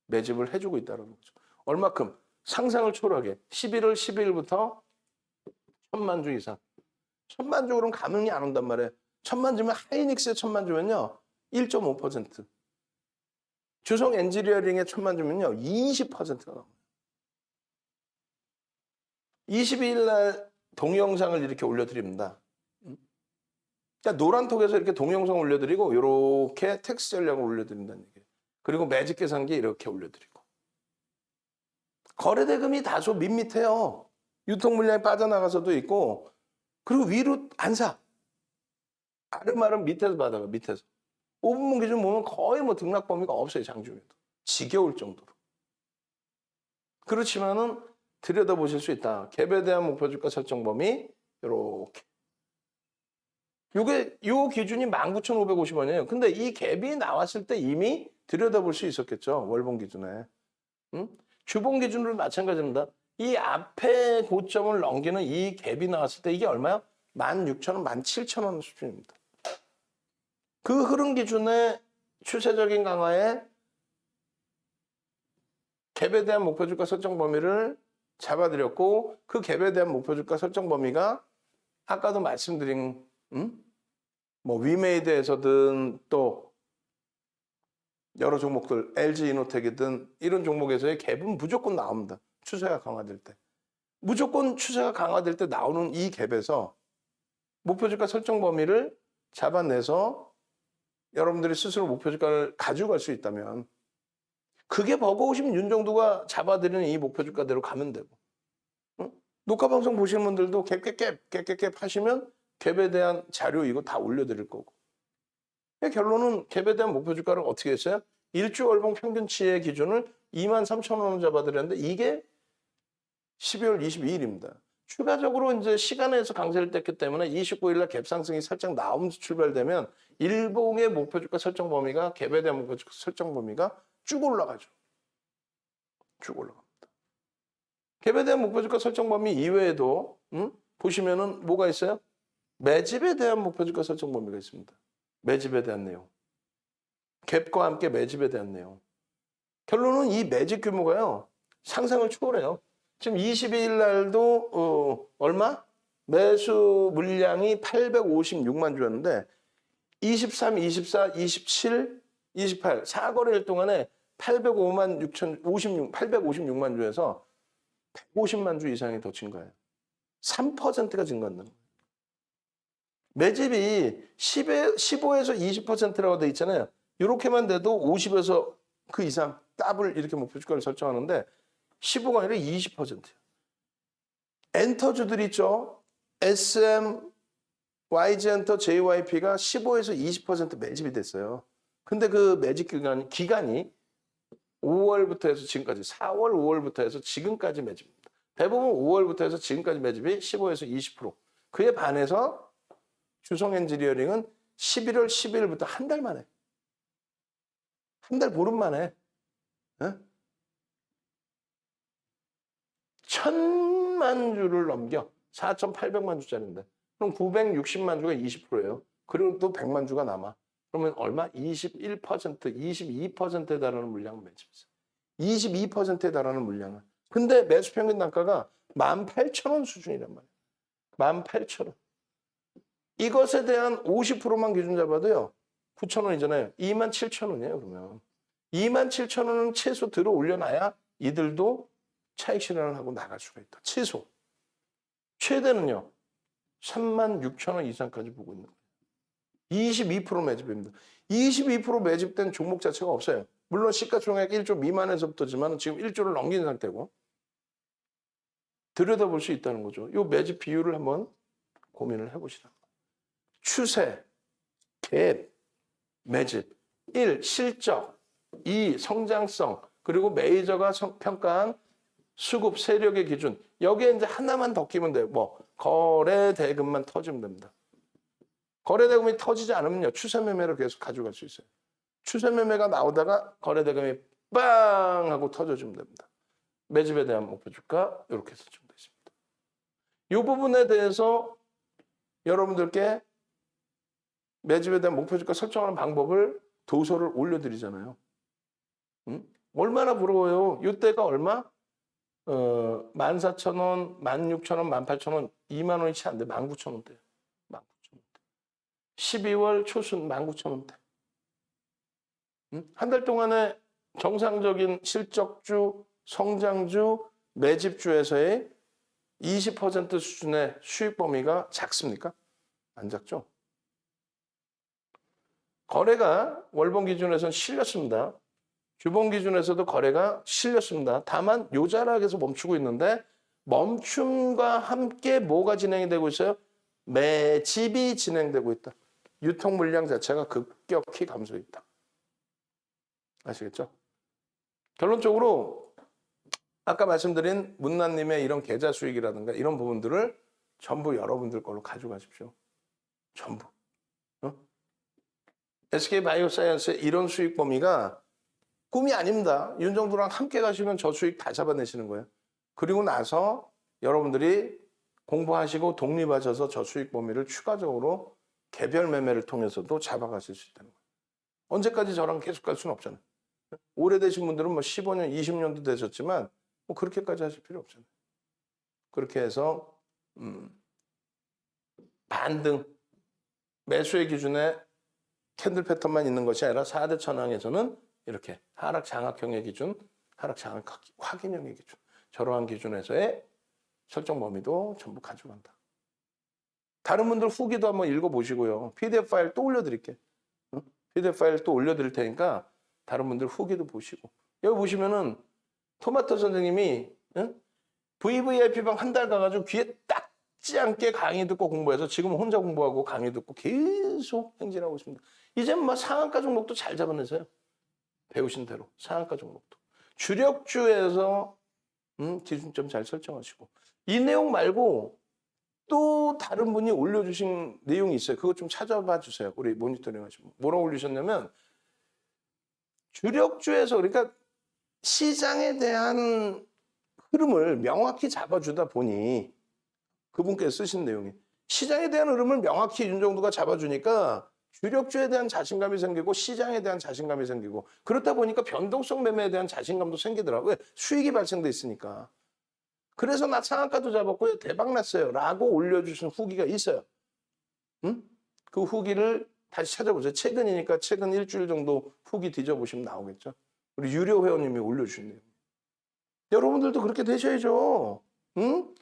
매집을 해주고 있다는 거죠. 얼마큼? 상상을 초월하게 11월 12일부터 1,000만 주 이상. 1,000만 주 그럼 감흥이 안 온단 말이에요. 1,000만 주면 하이닉스의 1,000만 주면요 1.5%. 주성 엔지니어링의 1,000만 주면요 20%가 넘어요. 22일 날 동영상을 이렇게 올려드립니다. 그러니까 노란톡에서 이렇게 동영상 올려드리고 이렇게 텍스트 전략을 올려드린다는 얘기예요. 그리고 매직 계산기 이렇게 올려드리고. 거래대금이 다소 밋밋해요. 유통 물량이 빠져나가서도 있고 그리고 위로 안 사. 아름아름 밑에서 받아가 밑에서. 5분봉 기준 보면 거의 뭐 등락 범위가 없어요. 장중에도. 지겨울 정도로. 그렇지만은 들여다보실 수 있다. 갭에 대한 목표 주가 설정 범위 이렇게. 요 기준이 19,550원이에요. 근데 이 갭이 나왔을 때 이미 들여다볼 수 있었겠죠. 월봉 기준에. 주봉 기준으로 마찬가지입니다. 이 앞에 고점을 넘기는 이 갭이 나왔을 때 이게 얼마요? 16,000원, 17,000원 수준입니다. 그 흐름 기준의 추세적인 강화에 갭에 대한 목표 주가 설정 범위를 잡아드렸고 그 갭에 대한 목표 주가 설정 범위가 아까도 말씀드린 뭐 위메이드에서든 또 여러 종목들 LG 이노텍이든 이런 종목에서의 갭은 무조건 나옵니다. 추세가 강화될 때. 무조건 추세가 강화될 때 나오는 이 갭에서 목표 주가 설정 범위를 잡아내서 여러분들이 스스로 목표 주가를 가지고 갈 수 있다면 그게 버거우시면 윤정두가 잡아드리는 이 목표 주가대로 가면 되고 녹화 방송 보시는 분들도 갭 하시면 갭에 대한 자료 이거 다 올려드릴 거고 결론은 갭에 대한 목표 주가를 어떻게 했어요? 1주 월봉 평균치의 기준을 23,000원을 잡아드렸는데 이게 12월 22일입니다. 추가적으로 이제 시간에서 강세를 뗐기 때문에 29일 날 갭 상승이 살짝 나오면서 출발되면 일봉의 목표 주가 설정 범위가 갭에 대한 목표 주가 설정 범위가 쭉 올라가죠. 쭉 올라갑니다. 갭에 대한 목표 주가 설정 범위 이외에도 보시면은 뭐가 있어요? 매집에 대한 목표 주가 설정 범위가 있습니다. 매집에 대한 내용. 갭과 함께 매집에 대한 내용. 결론은 이 매집 규모가요. 상상을 초월해요. 지금 22일 날도 얼마? 매수 물량이 856만 주였는데 23, 24, 27, 28, 4거래일 동안에 856만 주에서 150만 주 이상이 더 진 거예요. 3%가 증가한다는 거예요. 매집이 15에서 20%라고 돼 있잖아요. 이렇게만 돼도 50에서 그 이상 더블 이렇게 목표 주가를 설정하는데 15가 아니라 20%예요. 엔터주들 있죠. SM, YG엔터, JYP가 15에서 20% 매집이 됐어요. 근데 그 매집 기간이 5월부터 해서 지금까지 4월, 5월부터 해서 지금까지 매집입니다. 대부분 5월부터 해서 지금까지 매집이 15에서 20%. 그에 반해서 주성 엔지니어링은 11월 12일부터 한 달 만에, 한 달 보름 만에 1,000만 주를 넘겨 4,800만 주짜리인데 그럼 960만 주가 20%예요. 그리고 또 100만 주가 남아. 그러면 얼마? 21%, 22%에 달하는 물량을 매집했어요. 22%에 달하는 물량을. 근데 매수 평균 단가가 18,000원 수준이란 말이에요. 18,000원. 이것에 대한 50%만 기준 잡아도요. 9,000원이잖아요. 27,000원이에요, 그러면. 27,000원은 최소 들어 올려놔야 이들도 차익 실현을 하고 나갈 수가 있다. 최소. 최대는요. 36,000원 이상까지 보고 있는 거예요. 22% 매집입니다. 22% 매집된 종목 자체가 없어요. 물론 시가총액 1조 미만에서부터지만 지금 1조를 넘긴 상태고 들여다볼 수 있다는 거죠. 이 매집 비율을 한번 고민을 해보시라. 추세, 갭, 매집, 1. 실적, 2. 성장성, 그리고 메이저가 평가한 수급 세력의 기준. 여기에 이제 하나만 더 끼면 돼요. 뭐 거래 대금만 터지면 됩니다. 거래 대금이 터지지 않으면요. 추세 매매를 계속 가져갈 수 있어요. 추세 매매가 나오다가 거래 대금이 빵 하고 터져주면 됩니다. 매집에 대한 목표 주가 이렇게 설정되어 있습니다. 이 부분에 대해서 여러분들께 매집에 대한 목표 주가 설정하는 방법을 도서를 올려드리잖아요. 얼마나 부러워요. 이때가 얼마? 14,000원, 16,000원, 18,000원, 2만 원이 채 안 돼. 19,000원대. 19,000원대. 12월 초순 19,000원대. 한 달 동안에 정상적인 실적주, 성장주, 매집주에서의 20% 수준의 수익 범위가 작습니까? 안 작죠? 거래가 월봉 기준에서는 실렸습니다. 주봉 기준에서도 거래가 실렸습니다. 다만 요 자락에서 멈추고 있는데 멈춤과 함께 뭐가 진행이 되고 있어요? 매집이 진행되고 있다. 유통 물량 자체가 급격히 감소했다. 아시겠죠? 결론적으로 아까 말씀드린 문난님의 이런 계좌 수익이라든가 이런 부분들을 전부 여러분들 걸로 가져가십시오. 전부. SK바이오사이언스의 이런 수익 범위가 꿈이 아닙니다. 윤정도랑 함께 가시면 저 수익 다 잡아내시는 거예요. 그리고 나서 여러분들이 공부하시고 독립하셔서 저 수익 범위를 추가적으로 개별 매매를 통해서도 잡아가실 수 있다는 거예요. 언제까지 저랑 계속 갈 수는 없잖아요. 오래되신 분들은 뭐 15년, 20년도 되셨지만 뭐 그렇게까지 하실 필요 없잖아요. 그렇게 해서 반등, 매수의 기준에 캔들 패턴만 있는 것이 아니라 4대 천왕에서는 이렇게 하락 장악형의 기준, 하락 장악 확인형의 기준, 저러한 기준에서의 설정 범위도 전부 가져간다. 다른 분들 후기도 한번 읽어보시고요. PDF 파일 또 올려드릴게. PDF 파일 또 올려드릴 테니까 다른 분들 후기도 보시고. 여기 보시면은 토마토 선생님이 VVIP방 한 달 가가지고 귀에 닦지 않게 강의 듣고 공부해서 지금은 혼자 공부하고 강의 듣고 계속 행진하고 있습니다. 이제 뭐 상한가 종목도 잘 잡아내세요. 배우신 대로 상한가 종목도. 주력주에서 기준점 잘 설정하시고. 이 내용 말고 또 다른 분이 올려주신 내용이 있어요. 그거 좀 찾아봐 주세요. 우리 모니터링 하시고. 뭐라고 올리셨냐면 주력주에서 그러니까 시장에 대한 흐름을 명확히 잡아주다 보니 그분께서 쓰신 내용이 시장에 대한 흐름을 명확히 윤정도가 잡아주니까 주력주에 대한 자신감이 생기고 시장에 대한 자신감이 생기고 그렇다 보니까 변동성 매매에 대한 자신감도 생기더라고요. 수익이 발생돼 있으니까. 그래서 나 상한가도 잡았고요. 대박 났어요. 라고 올려주신 후기가 있어요. 응? 그 후기를 다시 찾아보세요. 최근이니까 최근 일주일 정도 후기 뒤져보시면 나오겠죠. 우리 유료 회원님이 올려주신 요 여러분들도 그렇게 되셔야죠. 응?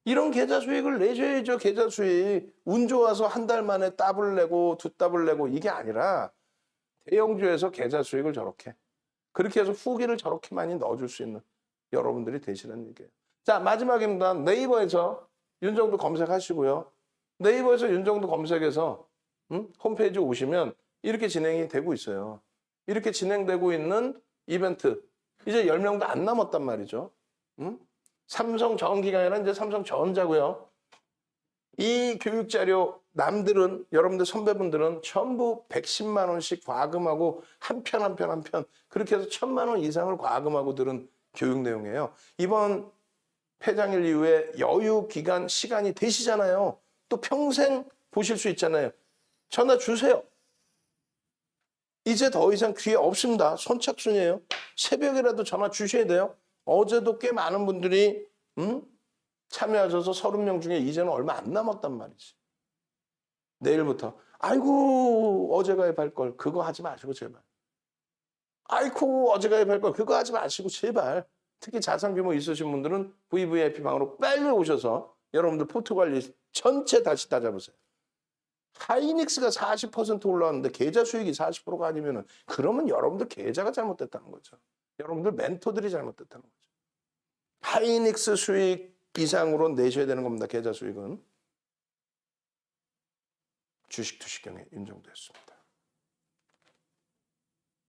이런 계좌 수익을 내셔야죠. 계좌 수익. 운 좋아서 한 달 만에 더블 내고 두 더블 내고 이게 아니라 대형주에서 계좌 수익을 저렇게 그렇게 해서 후기를 저렇게 많이 넣어줄 수 있는 여러분들이 되시는 얘기예요. 자, 마지막입니다. 네이버에서 윤정도 검색하시고요. 네이버에서 윤정도 검색해서 홈페이지 오시면 이렇게 진행이 되고 있어요. 이렇게 진행되고 있는 이벤트. 이제 10명도 안 남았단 말이죠. 삼성전기가 아니라 이제 삼성전자고요. 이 교육자료 남들은 여러분들 선배분들은 전부 110만 원씩 과금하고 한 편 한 편 한 편 그렇게 해서 1000만 원 이상을 과금하고 들은 교육 내용이에요. 이번 폐장일 이후에 여유 기간 시간이 되시잖아요. 또 평생 보실 수 있잖아요. 전화 주세요. 이제 더 이상 기회 없습니다. 선착순이에요. 새벽이라도 전화 주셔야 돼요. 어제도 꽤 많은 분들이 참여하셔서 30명 중에 이제는 얼마 안 남았단 말이지. 내일부터 아이고 어제 가입할 걸 그거 하지 마시고 제발. 아이고 어제 가입할 걸 그거 하지 마시고 제발. 특히 자산 규모 있으신 분들은 VVIP 방으로 빨리 오셔서 여러분들 포트 관리 전체 다시 따져보세요. 하이닉스가 40% 올라왔는데 계좌 수익이 40%가 아니면은 그러면 여러분들 계좌가 잘못됐다는 거죠. 여러분들 멘토들이 잘못됐다는 거죠. 하이닉스 수익 이상으로 내셔야 되는 겁니다. 계좌 수익은. 주식 투시경의 윤정도였습니다.